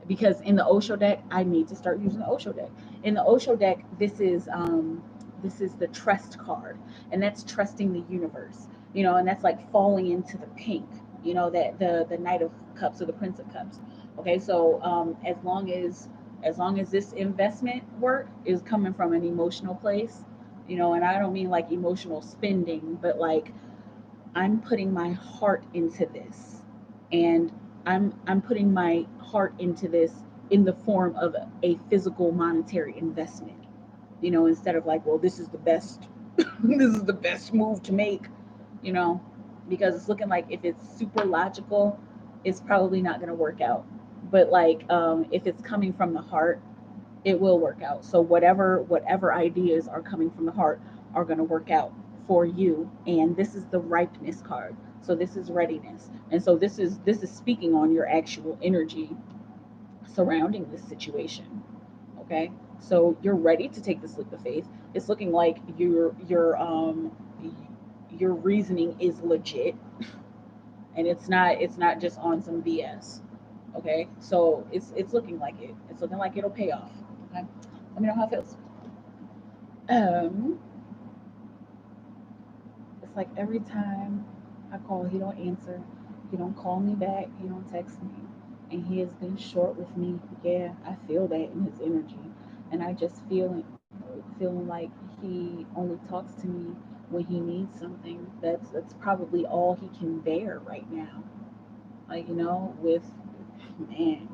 Because in the Osho deck, I need to start using the Osho deck. In the Osho deck, this is the trust card, and that's trusting the universe. And that's like falling into the pink. That the Knight of Cups or the Prince of Cups. Okay, so as long as this investment work is coming from an emotional place, and I don't mean like emotional spending, but like I'm putting my heart into this, and I'm putting my heart into this in the form of a physical monetary investment. Instead of like, well, this is the best this is the best move to make, you know, because it's looking like if it's super logical, it's probably not going to work out. But like if it's coming from the heart, it will work out. So whatever ideas are coming from the heart are going to work out for you. And this is the ripeness card. So this is readiness. And so this is speaking on your actual energy surrounding this situation. Okay? So you're ready to take this leap of faith. It's looking like your reasoning is legit, and it's not just on some BS. Okay? So it's looking like it. It's looking like it'll pay off. Okay? Let me know how it feels. Um, it's like every time I call, he don't answer. He don't call me back. He don't text me, and he has been short with me. Yeah, I feel that in his energy, and I just feeling like he only talks to me when he needs something. That's probably all he can bear right now. Like with man,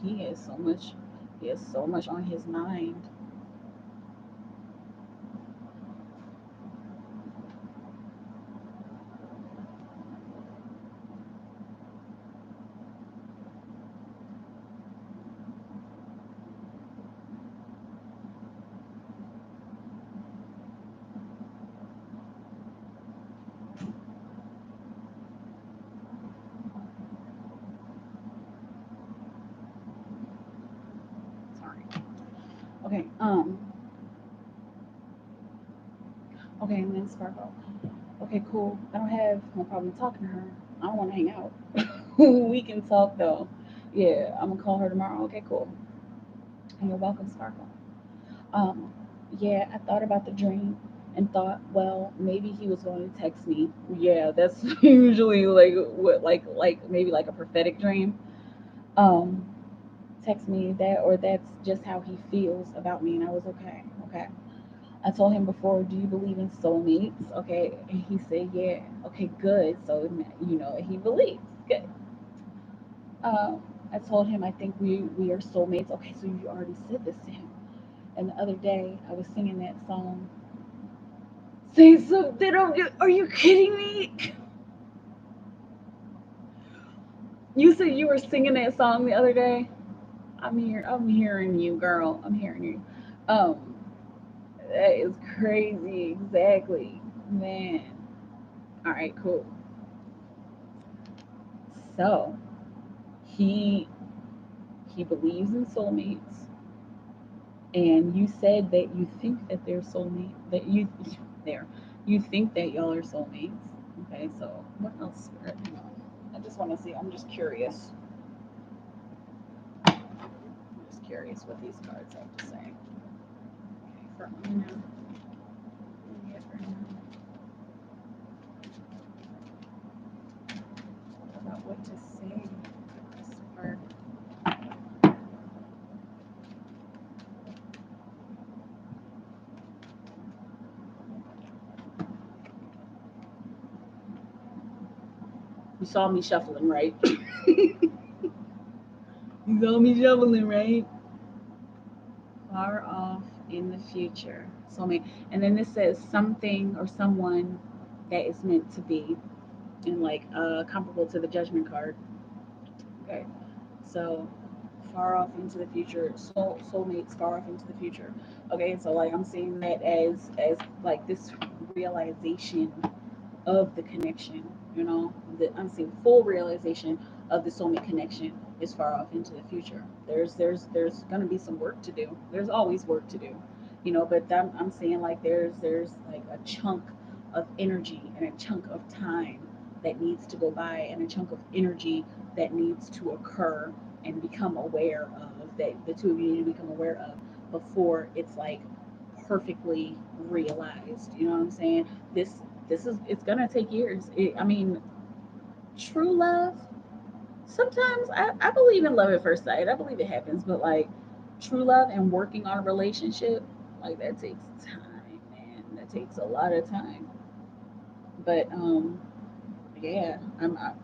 he has so much. He has so much on his mind. Um, okay, and then Sparkle. Okay, cool. I don't have no problem talking to her. I don't want to hang out. We can talk though. Yeah, I'm gonna call her tomorrow. Okay, cool. And you're welcome, Sparkle. Um, yeah, I thought about the dream and thought, well, maybe he was going to text me. Yeah, that's usually like what, like maybe like a prophetic dream. Um, text me that, or that's just how he feels about me, and I was okay. Okay. I told him before, do you believe in soulmates? Okay, and he said, yeah. Okay, good. So he believes. Good. I told him I think we are soulmates. Okay, so you already said this to him. And the other day I was singing that song. Say something. Are you kidding me? You said you were singing that song the other day. I'm hearing you, girl. I'm hearing you. Um, that is crazy. Exactly, man. All right, cool. So he he believes in soulmates, and you said that you think that they're soulmates. That you there, you think that y'all are soulmates. Okay, so what else? Hang on. I just want to see. I'm just curious. I'm just curious what these cards have to say. Okay, for Una. Yeah, for Una. About what to say for this card. You saw me shuffling, right? You saw me shuffling, right? Far off in the future. Soulmate. And then this says something or someone that is meant to be, and like comparable to the judgment card. Okay. So far off into the future, soulmates far off into the future. Okay, so like I'm seeing that as like this realization of the connection. I'm seeing full realization of the soulmate connection is far off into the future. There's gonna be some work to do. There's always work to do, but I'm seeing like there's like a chunk of energy and a chunk of time that needs to go by, and a chunk of energy that needs to occur and become aware of, that the two of you need to become aware of before it's like perfectly realized. You know what I'm saying? This is, it's gonna take years. I mean, true love. Sometimes I believe in love at first sight. I believe it happens, but like true love and working on a relationship, like that takes time, man. That takes a lot of time. But yeah,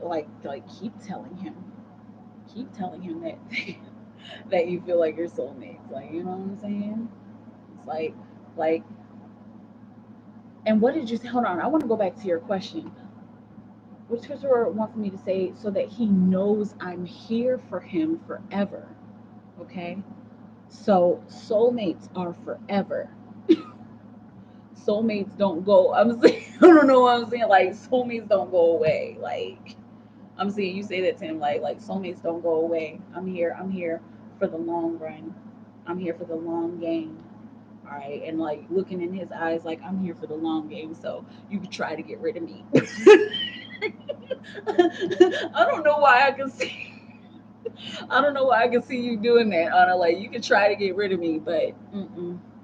like keep telling him that that you feel like you're soulmates. Like, you know what I'm saying? It's like, and what did you say? Hold on, I want to go back to your question. What does Christopher want for me to say so that he knows I'm here for him forever? Okay, so soulmates are forever. Soulmates don't go. I'm saying I don't know what I'm saying. Like soulmates don't go away. Like I'm seeing you say that to him. Like soulmates don't go away. I'm here. I'm here for the long run. I'm here for the long game. All right, and like looking in his eyes, like I'm here for the long game. So you could try to get rid of me. I don't know why I can see. I don't know why I can see you doing that, Anna. Like you can try to get rid of me, but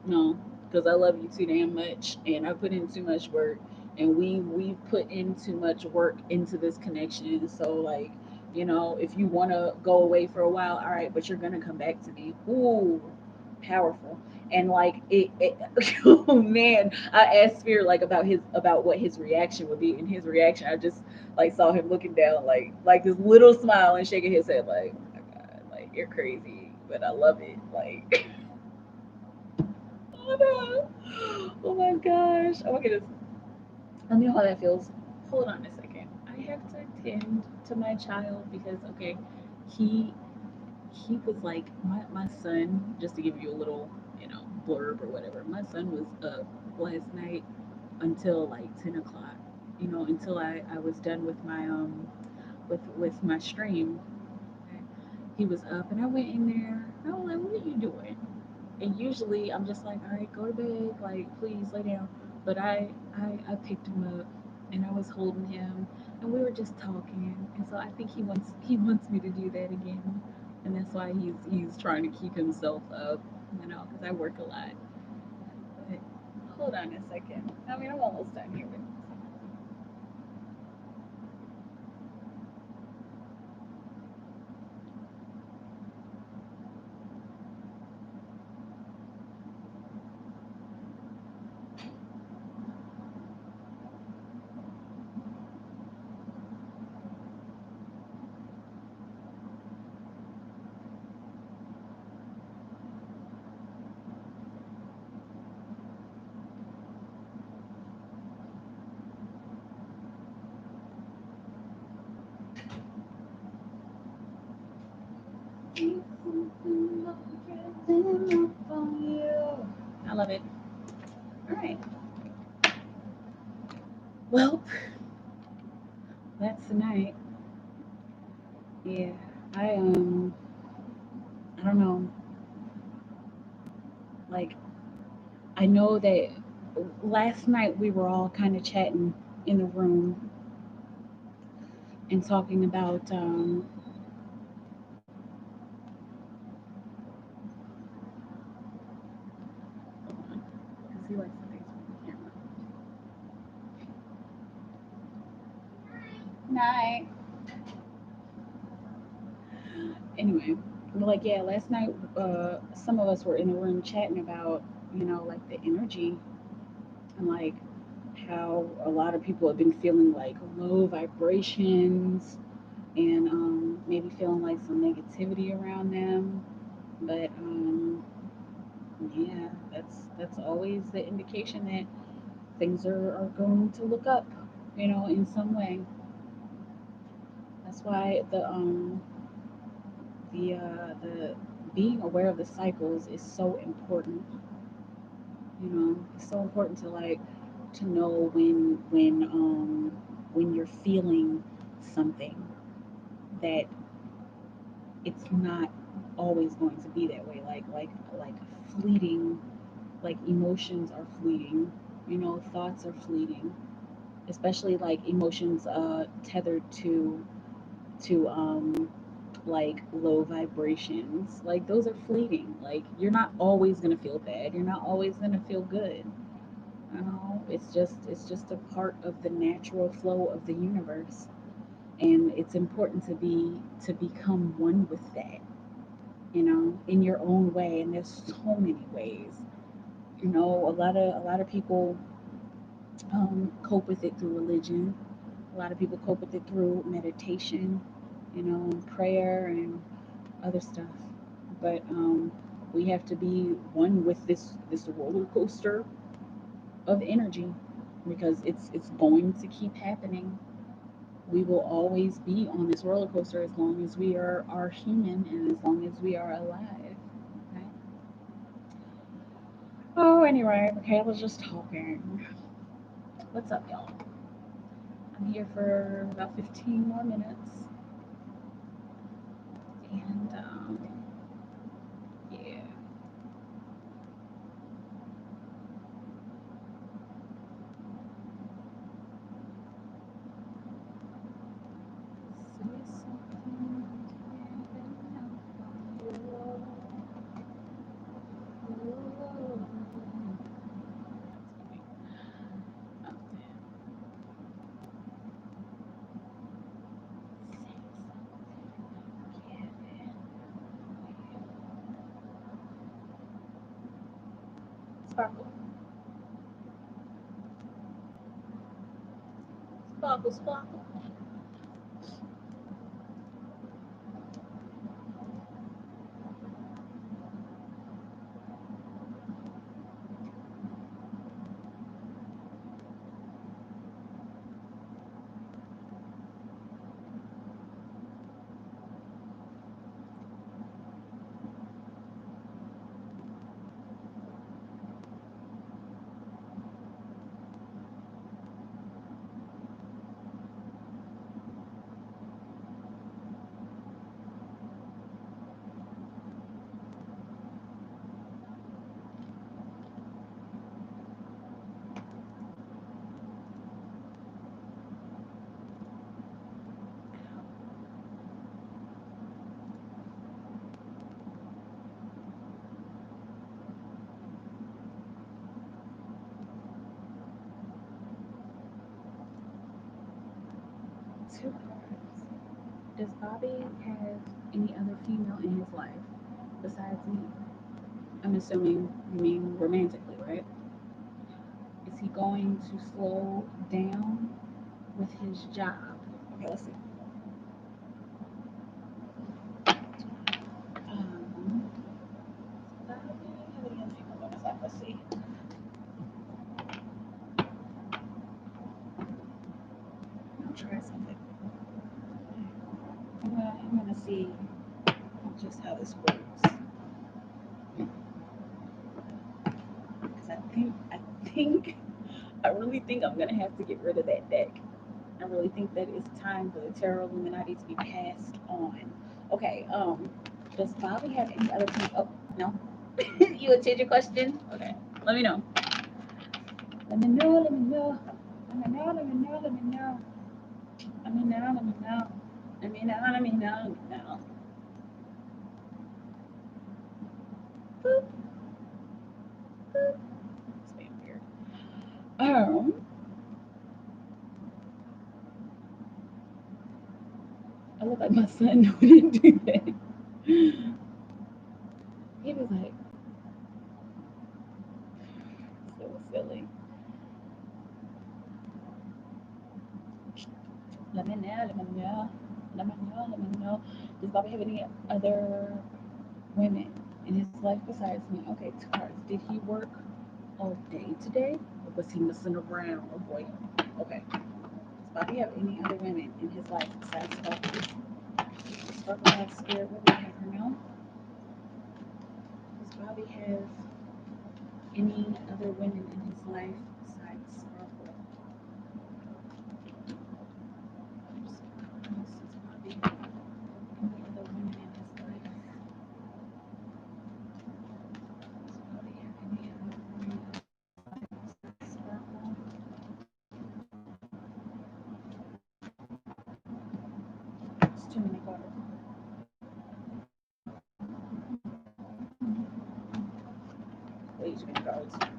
no, because I love you too damn much, and I put in too much work, and we put in too much work into this connection. So like, if you want to go away for a while, all right, but you're gonna come back to me. Ooh, powerful. And like oh man, I asked Spirit like about what his reaction would be, and his reaction, I just like saw him looking down like this little smile and shaking his head like, oh my god, like you're crazy, but I love it. Like oh no, oh my gosh, oh my goodness. Let me know how that feels. Hold on a second. I have to attend to my child because okay, he he was like my son, just to give you a little blurb or whatever. My son was up last night until like 10 o'clock, until I was done with my with my stream. Okay? He was up and I went in there. I was like, what are you doing? And usually I'm just like, all right, go to bed, like please lay down. But I picked him up and I was holding him and we were just talking. And so I think he wants me to do that again. And that's why he's trying to keep himself up, because I work a lot. But hold on a second. I mean, I'm almost done here. But I love it. All right. Well, that's the night. Yeah. I I don't know. Like I know that last night we were all kind of chatting in the room and talking about because he likes to face the camera. Night. Anyway, like yeah, last night some of us were in the room chatting about like the energy and like how a lot of people have been feeling like low vibrations and maybe feeling like some negativity around them. But yeah, that's always the indication that things are going to look up, in some way. That's why the being aware of the cycles is so important. It's so important to like to know when you're feeling something that it's not always going to be that way. Like fleeting, like emotions are fleeting. Thoughts are fleeting, especially like emotions tethered to like low vibrations. Like those are fleeting. Like you're not always gonna feel bad. You're not always gonna feel good. It's just a part of the natural flow of the universe, and it's important to become one with that. In your own way. And there's so many ways. A lot of people cope with it through religion. A lot of people cope with it through meditation, prayer and other stuff. But we have to be one with this roller coaster of energy because it's going to keep happening. We will always be on this roller coaster as long as we are human and as long as we are alive. Okay? Oh, anyway, Michaela's just talking. What's up, y'all? I'm here for about 15 more minutes. And yeah. Say something. Sparkle, sparkle, sparkle. Two cards. Does Bobby have any other female in his life besides me? I'm assuming you mean romantically, right? Is he going to slow down with his job? Okay, let's see. Um, let's see. I'll try something. I'm gonna see just how this works. Because I think, I really think I'm gonna have to get rid of that deck. I really think that it's time for the Tarot Illuminati to be passed on. Okay, does Bobby have any other team? Oh, no. You would change your question? Okay, let me know. Let me know, let me know. Let me know, let me know, let me know. Let me know, let me know. Let me know, let me know, let me know. Boop, boop. It's being weird. I look like my son wouldn't do that. He was like, so silly. Let me know, let me know. Let me know, let me know. Does Bobby have any other women in his life besides me? Okay, two cards. Did he work all day today? Or was he messing around? Oh boy. Okay. Does Bobby have any other women in his life besides Sparkle? Does Sparkle have Spirit women? Have her know? Does Bobby have any other women in his life besides Sparkle? Does Bobby have any other women in his life? Does Bobby have any other women besides Sparkle? It's too many cards. Way too many cards. Does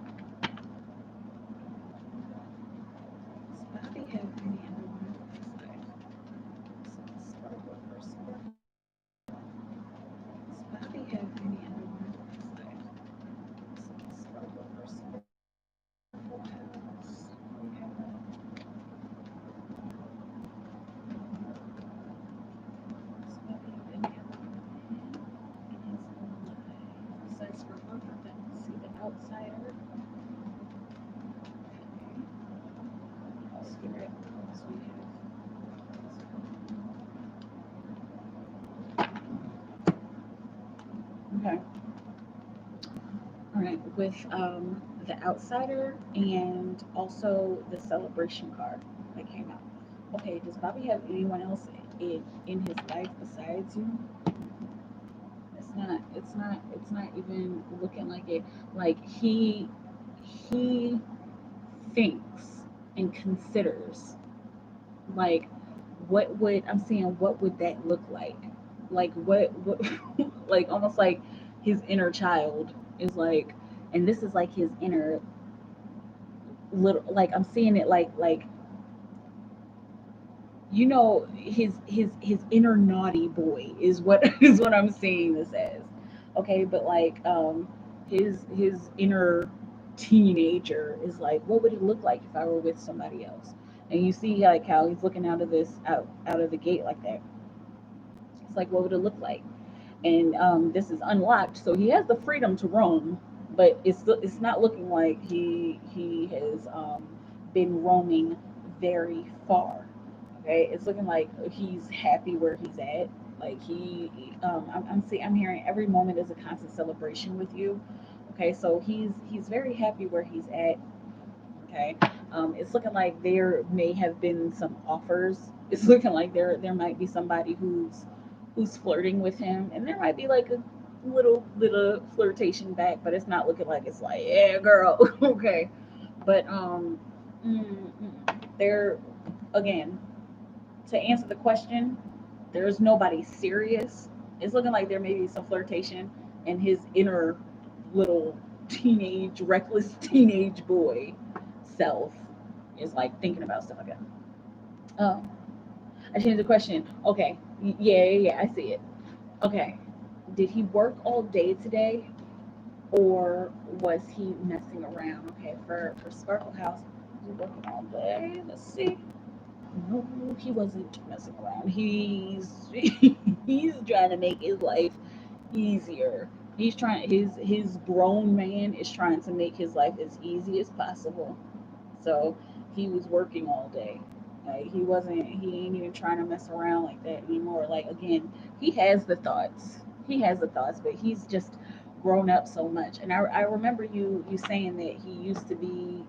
Bobby have any other women in his life besides Sparkle or Sparkle? Does Bobby have any other women in his life besides Sparkle or Sparkle? House. We have does Bobby have any other women in his life besides Sparkle? Let's see the outsider. Spirit. So we have. Okay. All right. With the outsider and also the celebration card that came out. Okay. Does Bobby have anyone else in his life besides you? It's not. It's not. It's not even looking like it. Like he thinks and considers like what would I'm saying what would that look like what like almost like his inner child is like, and this is like his inner little, like I'm seeing it like his inner naughty boy is what is what I'm seeing this as. Okay, but like his inner teenager is like, what would it look like if I were with somebody else? And you see like how he's looking out of this out of the gate like that. It's like, what would it look like? And this is unlocked, so he has the freedom to roam, but it's not looking like he has been roaming very far. Okay, it's looking like he's happy where he's at. Like I'm hearing every moment is a constant celebration with you. Okay, so he's very happy where he's at. Okay, it's looking like there may have been some offers. It's looking like there might be somebody who's flirting with him, and there might be like a little flirtation back, but it's not looking like it's like, yeah, girl. Okay, but there again, to answer the question, there's nobody serious. It's looking like there may be some flirtation, and his inner little teenage, reckless teenage boy self is like thinking about stuff like that. Um, I changed the question. Okay. Yeah, I see it. Okay. Did he work all day today, or was he messing around? Okay, for Sparkle House, was he working all day? Let's see. No, he wasn't messing around. He's trying to make his life easier. He's trying his grown man is trying to make his life as easy as possible. So he was working all day. Like he ain't even trying to mess around like that anymore. Like again, he has the thoughts. He has the thoughts, but he's just grown up so much. And I remember you saying that he used to be,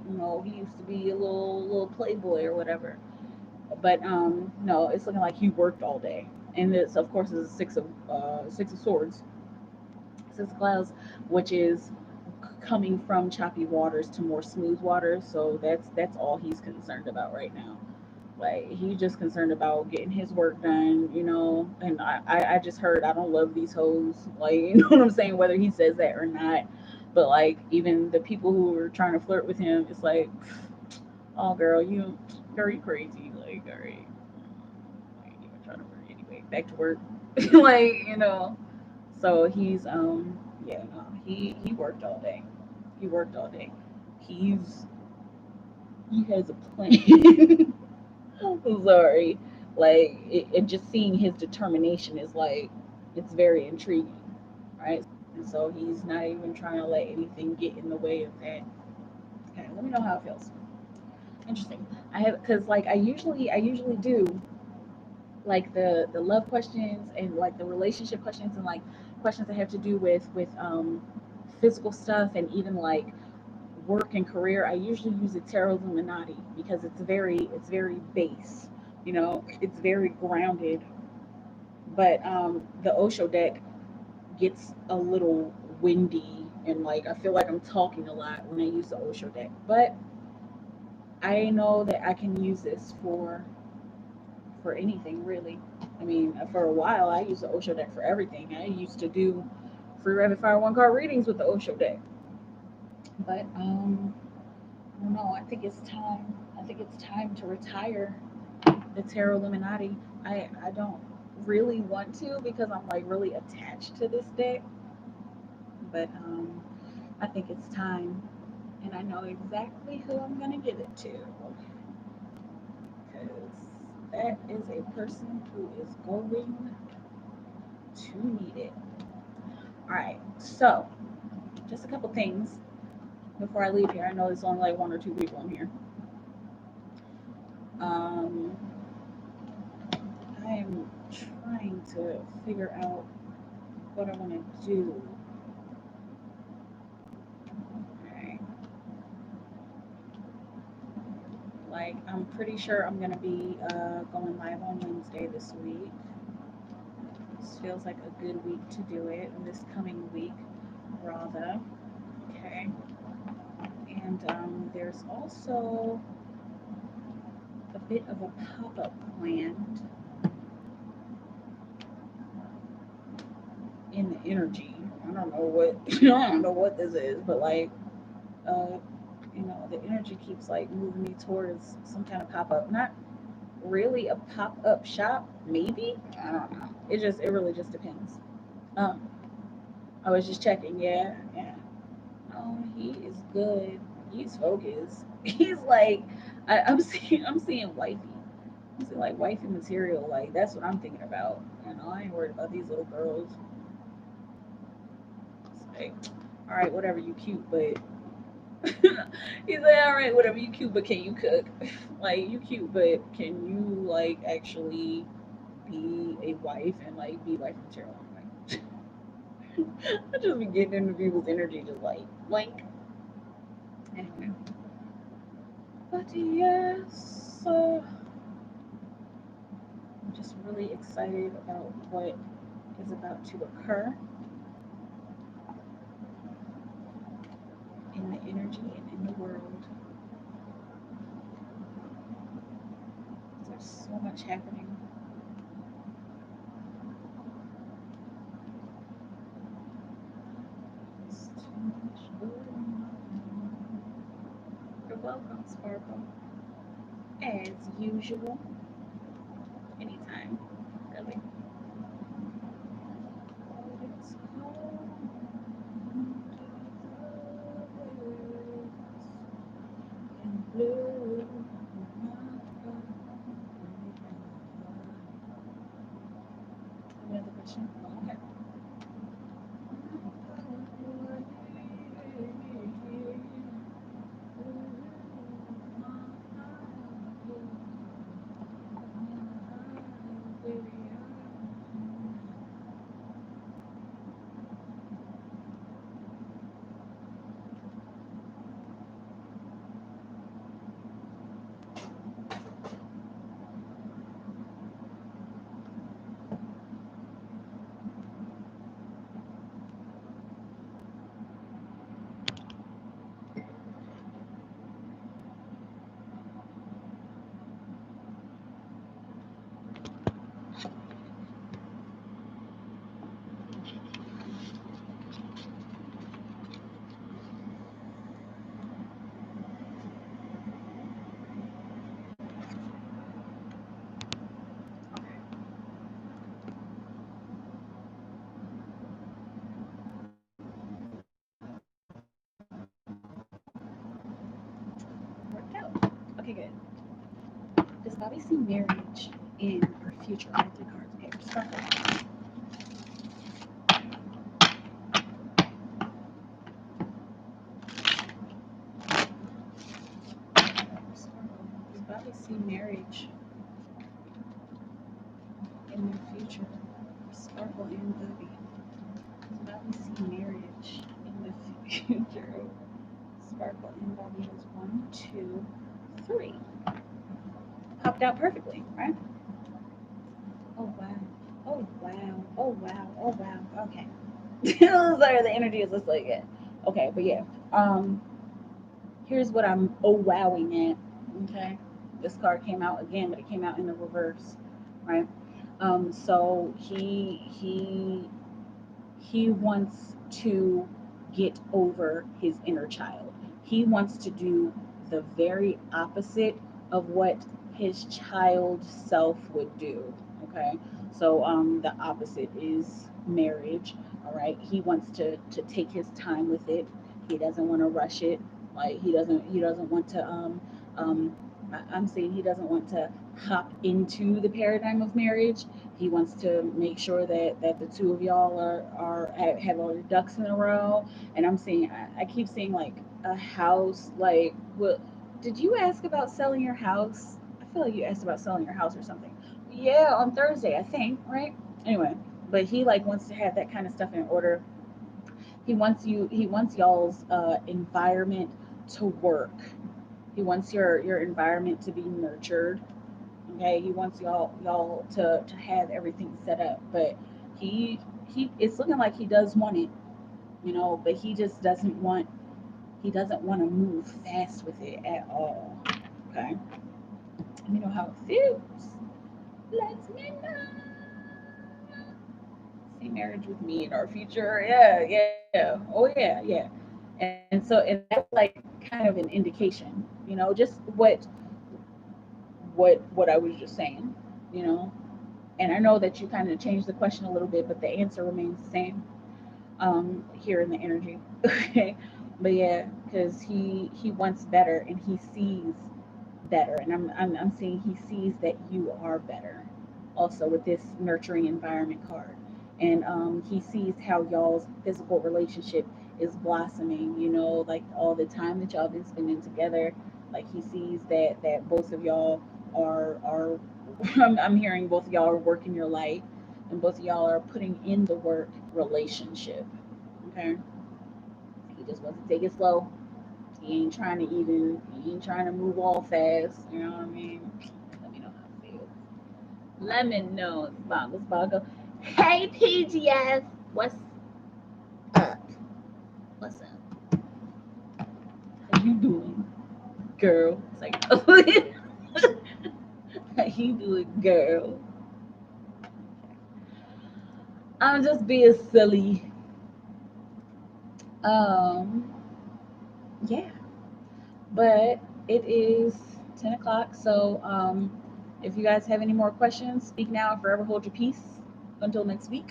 he used to be a little playboy or whatever. But no, it's looking like he worked all day. And this of course is a six of swords, six of clouds, which is coming from choppy waters to more smooth waters. So that's all he's concerned about right now. Like he's just concerned about getting his work done, And I just heard I don't love these hoes, like you know what I'm saying, whether he says that or not. But like even the people who were trying to flirt with him, it's like, oh girl, you crazy, like all right, I ain't even trying to work anyway. Back to work, like So yeah, no, he worked all day. He worked all day. He's he has a plan. I'm sorry. Like just seeing his determination is like it's very intriguing, right? And so he's not even trying to let anything get in the way of that. Okay, let me know how it feels. Interesting. I have because like I usually do like the love questions and like the relationship questions and like questions that have to do with physical stuff and even like work and career. I usually use the tarot Illuminati because it's very base, it's very grounded. But the Osho deck gets a little windy and like I feel like I'm talking a lot when I use the Osho deck. But I know that I can use this for anything really. I mean, for a while I used the Osho deck for everything. I used to do free rapid fire one card readings with the Osho deck. But I don't know. I think it's time. I think it's time to retire the Tarot Illuminati. I don't really want to because I'm like really attached to this deck, but I think it's time, and I know exactly who I'm gonna give it to because that is a person who is going to need it. All right, so just a couple things before I leave here. I know there's only like one or two people in here. Um, I am trying to figure out what I want to do. Okay. Like, I'm pretty sure I'm going to be going live on Wednesday this week. This feels like a good week to do it, this coming week, rather. Okay. And there's also a bit of a pop up planned in the energy. I don't know what I don't know what this is, but like uh, the energy keeps like moving me towards some kind of pop up. Not really a pop up shop, maybe. I don't know. It really just depends. Um, I was just checking. Yeah, yeah. Oh, he is good. He's focused. He's like, I'm seeing wifey. I'm seeing like wifey material. Like that's what I'm thinking about. I ain't worried about these little girls. It's like, all right, whatever, you cute, but he's like, all right, whatever, you cute, but can you cook? Like you cute, but can you like actually be a wife and like be wife material? Like, I just be getting into people's energy, just like. Anyway, but yes, I'm just really excited about what is about to occur in the energy and in the world. There's so much happening. There's too much going on. You're welcome, Sparkle. As usual. Anyway. time. Really. It's cold and blue. Any other question? Okay. Worked out. Okay, good. Does Bobby see marriage in her future? I have three cards. Okay, sparkle. Sparkle. Does Bobby see marriage in their future? Sparkle and Bobby. Does Bobby see marriage in the future? Sparkle and Bobby has one, two, three. Popped out perfectly, right? Oh wow. Oh wow. Oh wow. Oh wow. Okay. Sorry, the energy is just like it. Okay, but yeah. Here's what I'm oh wowing at. Okay. This card came out again, but it came out in the reverse. Right? So he wants to get over his inner child. He wants to do the very opposite of what his child self would do. Okay, so the opposite is marriage. All right, he wants to take his time with it. He doesn't want to rush it. Like he doesn't want to um I'm saying he doesn't want to hop into the paradigm of marriage. He wants to make sure that the two of y'all are have all your ducks in a row. And I'm saying I keep saying like a house. Like, well, did you ask about selling your house? I feel like you asked about selling your house or something. Yeah, on Thursday, I think, right? Anyway, but he like wants to have that kind of stuff in order. He wants y'all's environment to work. He wants your environment to be nurtured. Okay, he wants y'all to have everything set up, but he it's looking like he does want it, but he doesn't want to move fast with it at all. Okay, let me know how it feels. Let me know. See marriage with me in our future. Yeah, yeah. Oh yeah, yeah. And that was like kind of an indication, just what I was just saying, you know. And I know that you kind of changed the question a little bit, but the answer remains the same here in the energy. Okay, but yeah, because he wants better and he sees better, and I'm seeing he sees that you are better. Also with this nurturing environment card, and he sees how y'all's physical relationship is blossoming. Like all the time that y'all been spending together. Like he sees that both of y'all are. I'm hearing both of y'all are working your light, and both of y'all are putting in the work relationship. Okay, he just wants to take it slow. He ain't trying to move all fast. You know what I mean? Let me know how it feels. Let me know. Sparkle, sparkle. Hey, PGS. What's up? What's up? How you doing, girl? It's like, how you doing, girl? I'm just being silly. Um, yeah. But it is 10 o'clock, so If you guys have any more questions, speak now or forever hold your peace. Until next week.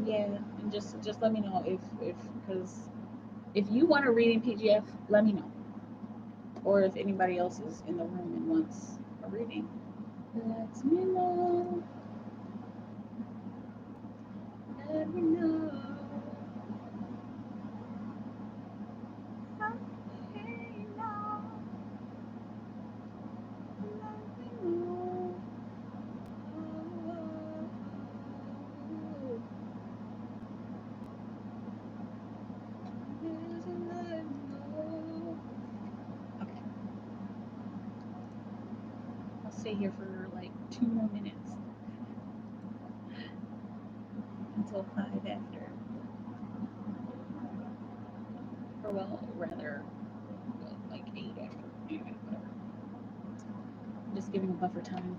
Yeah, and just let me know if because if you want a reading PGF, let me know. Or if anybody else is in the room and wants a reading, let me know. Let me know. Let me know. Let me know. Okay, I'll stay here for like 2 more minutes until 5 after. Or well, rather, like 8 after. Anyway, whatever. I'm just giving a buffer time.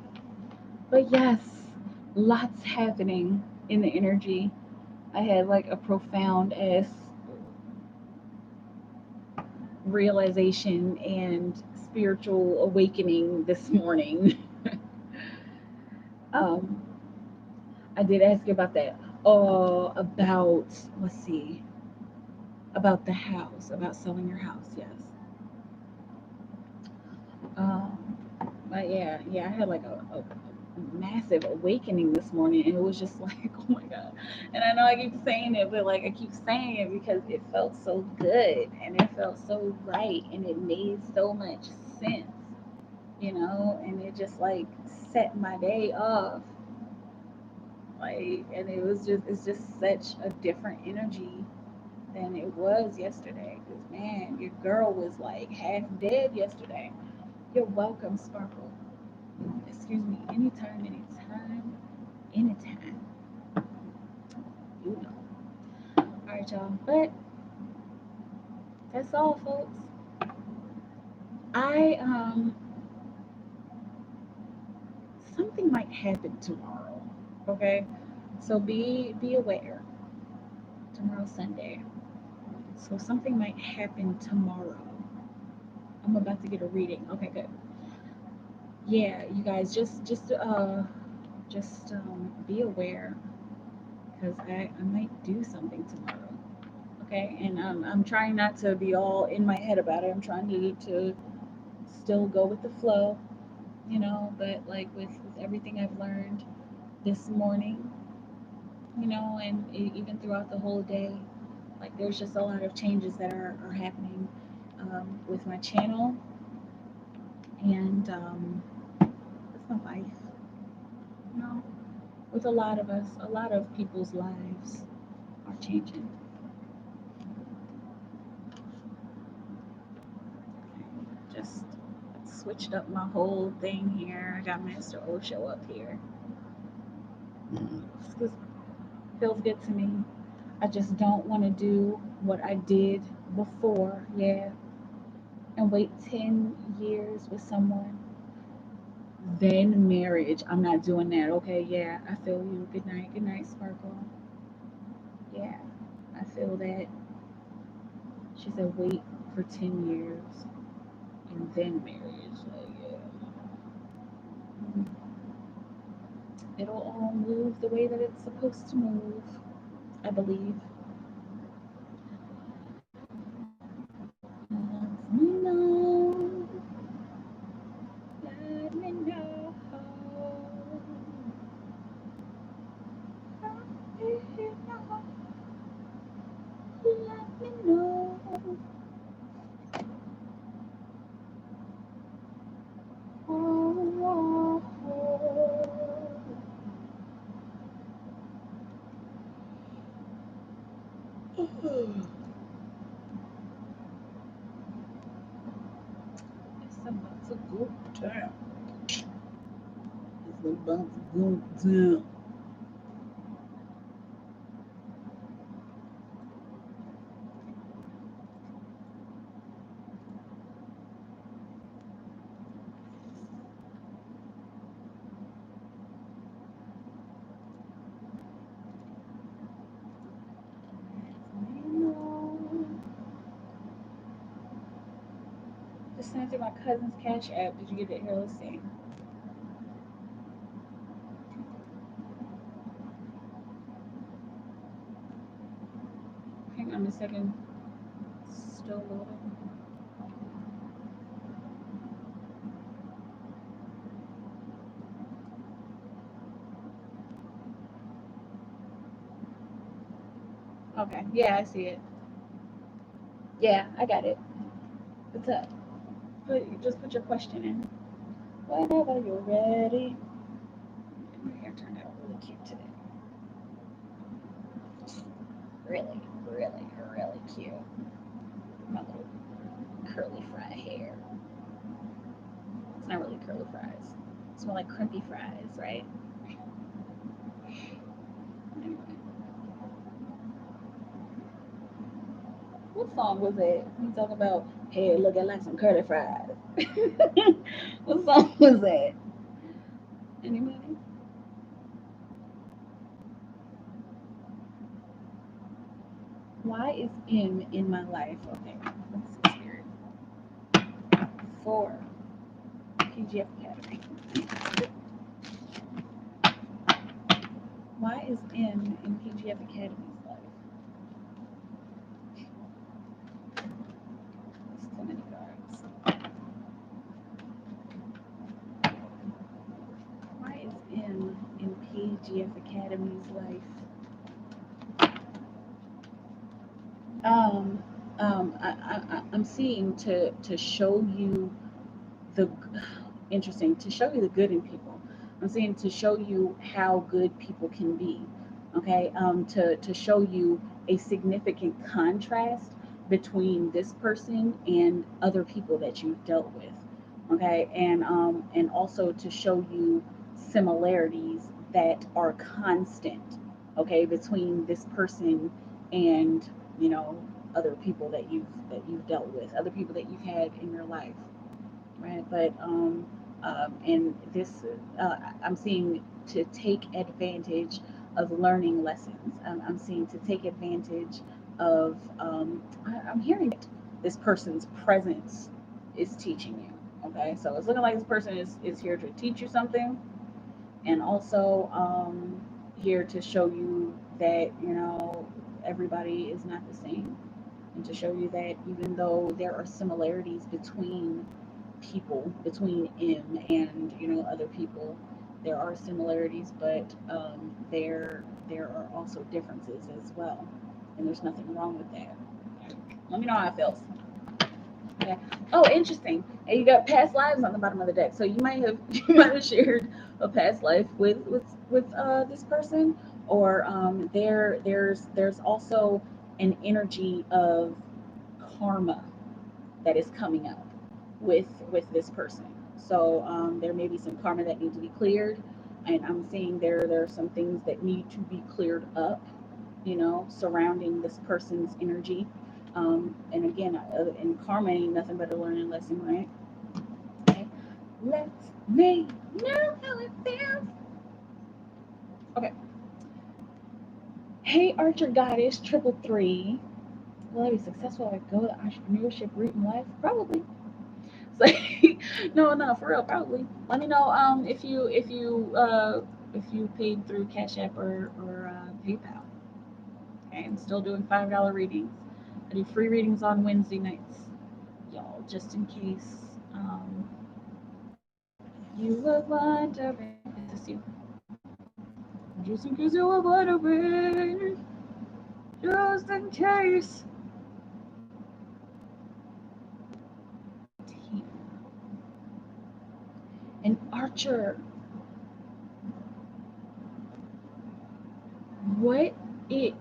But yes, lots happening in the energy. I had like a profound ass realization and spiritual awakening this morning. um, I did ask you about that. About, let's see, about the house, about selling your house, yes. Um, but yeah, I had like a massive awakening this morning, and it was just like, oh my god. And I know I keep saying it, but like I keep saying it because it felt so good and it felt so right and it made so much sense, and it just like set my day off. Like, and it's just such a different energy than it was yesterday. Because man, your girl was like half dead yesterday. You're welcome, Sparkle. Excuse me, anytime, anytime, anytime. You know. Alright, y'all. But that's all, folks. I something might happen tomorrow. Okay? So be aware. Tomorrow's Sunday. So something might happen tomorrow. I'm about to get a reading. Okay, good. Yeah, you guys just be aware because I might do something tomorrow. Okay, and I'm trying not to be all in my head about it. I'm trying to still go with the flow, but like with everything I've learned this morning, and even throughout the whole day, like there's just a lot of changes that are happening with my channel and with my life, you know, with a lot of us, a lot of people's lives are changing. Just switched up my whole thing here. I got Master Osho up here. This feels good to me. I just don't want to do what I did before, yeah, and wait 10 years with someone. Then marriage. I'm not doing that, okay? Yeah, I feel you. Good night, Sparkle. Yeah, I feel that. She said wait for 10 years and then marriage. Like, yeah. It'll all move the way that it's supposed to move, I believe. Let me know. Let me know. Let me know. Let me know. Oh, oh, oh. It's about to go down. It's about to go down. sent through my cousin's Cash App. Did you get it? Here, let's see. Hang on a second. Still loading. Okay. Yeah, I see it. Yeah, I got it. What's up? Just put your question in. Whenever you're ready. My hair turned out really cute today. Really, really, really cute. My little curly fry hair. It's not really curly fries. It's more like crimpy fries, right? Anyway. What song was it? He talking about, hey, looking like some curly fries. What song was that? Anybody? Why is M in my life? Okay, let's see, Spirit. 4. PGF Academy. Why is M in PGF Academy's life? That's too many cards. Why is M in PGF Academy's life? I'm seeing to show you the interesting to show you the good in people. I'm saying to show you how good people can be. Okay, to show you a significant contrast between this person and other people that you've dealt with. Okay, and also to show you similarities that are constant. Okay, between this person and other people that you've dealt with, other people that you've had in your life, right? But and this I'm seeing to take advantage of learning lessons. I'm seeing to take advantage of I'm hearing that this person's presence is teaching you. Okay, so it's looking like this person is here to teach you something, and also here to show you that everybody is not the same, and to show you that even though there are similarities between people, between him and other people, there are similarities, but there are also differences as well, and there's nothing wrong with that. Let me know how it feels. Okay. Oh, interesting. And you got past lives on the bottom of the deck, so you might have you might have shared a past life with this person, or there's also an energy of karma that is coming up with this person. So there may be some karma that needs to be cleared, and I'm seeing there are some things that need to be cleared up, surrounding this person's energy. And again, and karma ain't nothing but a learning lesson, right? Okay. Let me know how it feels. Okay. Hey, Archer Goddess, 333. Will I be successful if I go the entrepreneurship route in life? Probably. So, no, for real, probably. Let me know if you paid through Cash App or PayPal. Okay, I'm still doing $5 readings. I do free readings on Wednesday nights, y'all, just in case you were wondering. Is this you? Just in case you were wondering. Just in case. An Archer.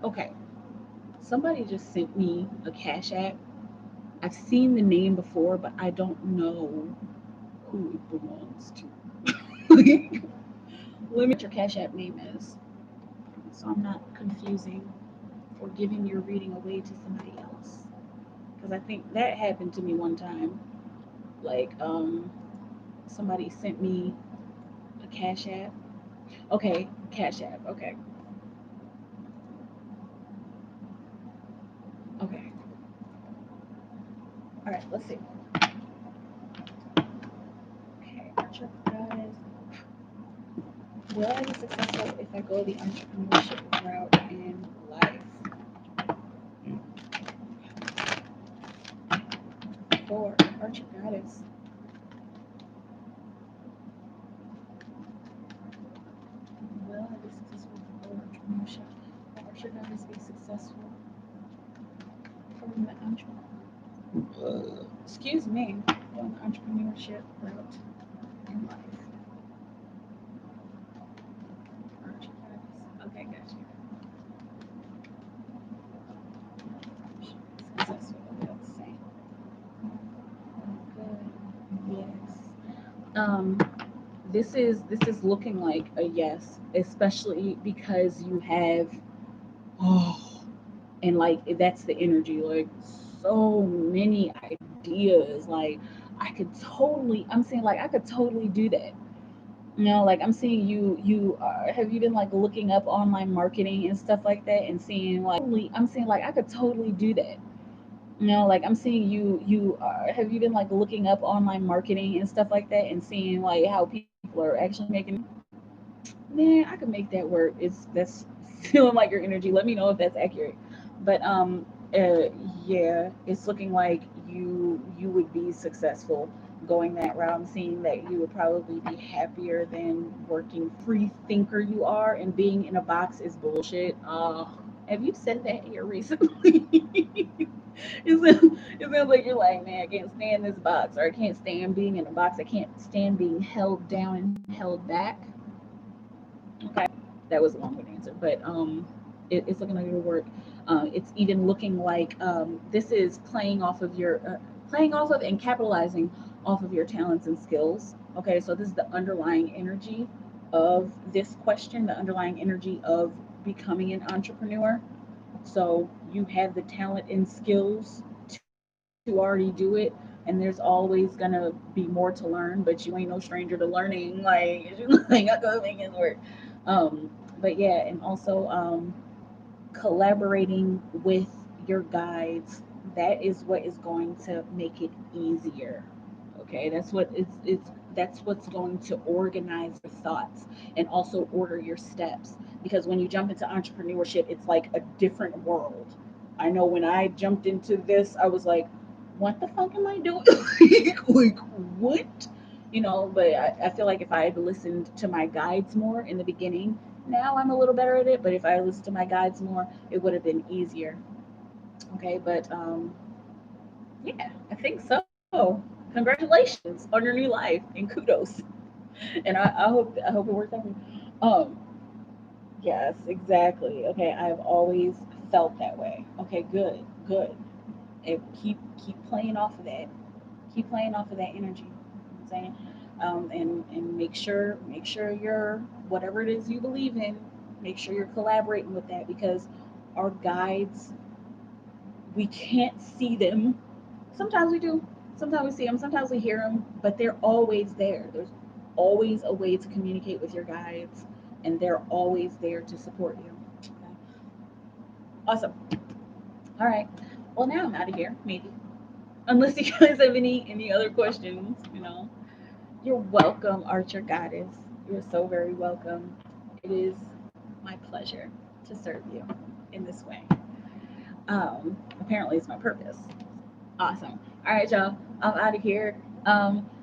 Okay. Somebody just sent me a Cash App. I've seen the name before, but I don't know who it belongs to. Let me what your Cash App name is, so I'm not confusing or giving your reading away to somebody else. Because I think that happened to me one time. Like, somebody sent me a Cash App. Okay, Cash App. Okay. Okay. All right, let's see. Archer goddess. Will I be successful if I go the entrepreneurship route in life? 4, Archer goddess. Will I be successful if I go entrepreneurship? Will Archer goddess be successful for the excuse me, on the entrepreneurship route in life? Archer goddess. Okay, gotcha. Successful. Okay, that's the same. Good. Yes. Um, this is looking like a yes, especially because you have oh, and like that's the energy, like so many ideas. Like I could totally, I'm saying like I could totally do that. You know, like I'm seeing you have you been like looking up online marketing and stuff like that and seeing like I'm saying like I could totally do that. You know, like I'm seeing you have you been like looking up online marketing and stuff like that and seeing like how people are actually making man, I could make that work. It's that's feeling like your energy. Let me know if that's accurate. But yeah, it's looking like you would be successful going that route. I'm seeing that you would probably be happier than working free thinker you are, and being in a box is bullshit. Have you said that here recently? It sounds like you're like, man, I can't stand this box, or I can't stand being in a box. I can't stand being held down and held back. Okay, that was a long-winded answer, but it's looking like it'll work. It's even looking like this is playing off of and capitalizing off of your talents and skills. Okay, so this is the underlying energy of this question, the underlying energy of becoming an entrepreneur. So you have the talent and skills to already do it, and there's always gonna be more to learn, but you ain't no stranger to learning. Like, like I gotta make it work. Um, but yeah, and also collaborating with your guides, that is what is going to make it easier. Okay, that's what's going to organize your thoughts and also order your steps, because when you jump into entrepreneurship it's like a different world. I know when I jumped into this I was like, what the fuck am I doing? Like what? You know, but I feel like if I had listened to my guides more in the beginning, now I'm a little better at it, but if I listened to my guides more, it would have been easier. Okay, but yeah, I think so. Congratulations on your new life and kudos. And I hope it works out for you. Yes, exactly. Okay, I've always felt that way. Okay, good, good. And keep playing off of that. Keep playing off of that energy. You know what I'm saying, and make sure you're whatever it is you believe in. Make sure you're collaborating with that, because our guides, we can't see them. Sometimes we do. Sometimes we see them. Sometimes we hear them. But they're always there. There's always a way to communicate with your guides, and they're always there to support you. Okay. Awesome. All right. Well, now I'm out of here. Maybe, unless you guys have any other questions. You know, you're welcome, Archer Goddess. You're so very welcome. It is my pleasure to serve you in this way. Apparently, it's my purpose. Awesome. All right, y'all. I'm out of here.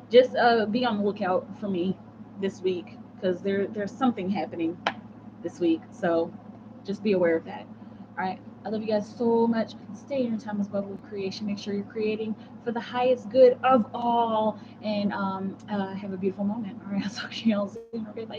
Just be on the lookout for me this week, because there's something happening this week. So just be aware of that. All right. I love you guys so much. Stay in your timeless bubble of creation. Make sure you're creating for the highest good of all. And have a beautiful moment. All right. I'll talk to you all soon. Okay. Bye.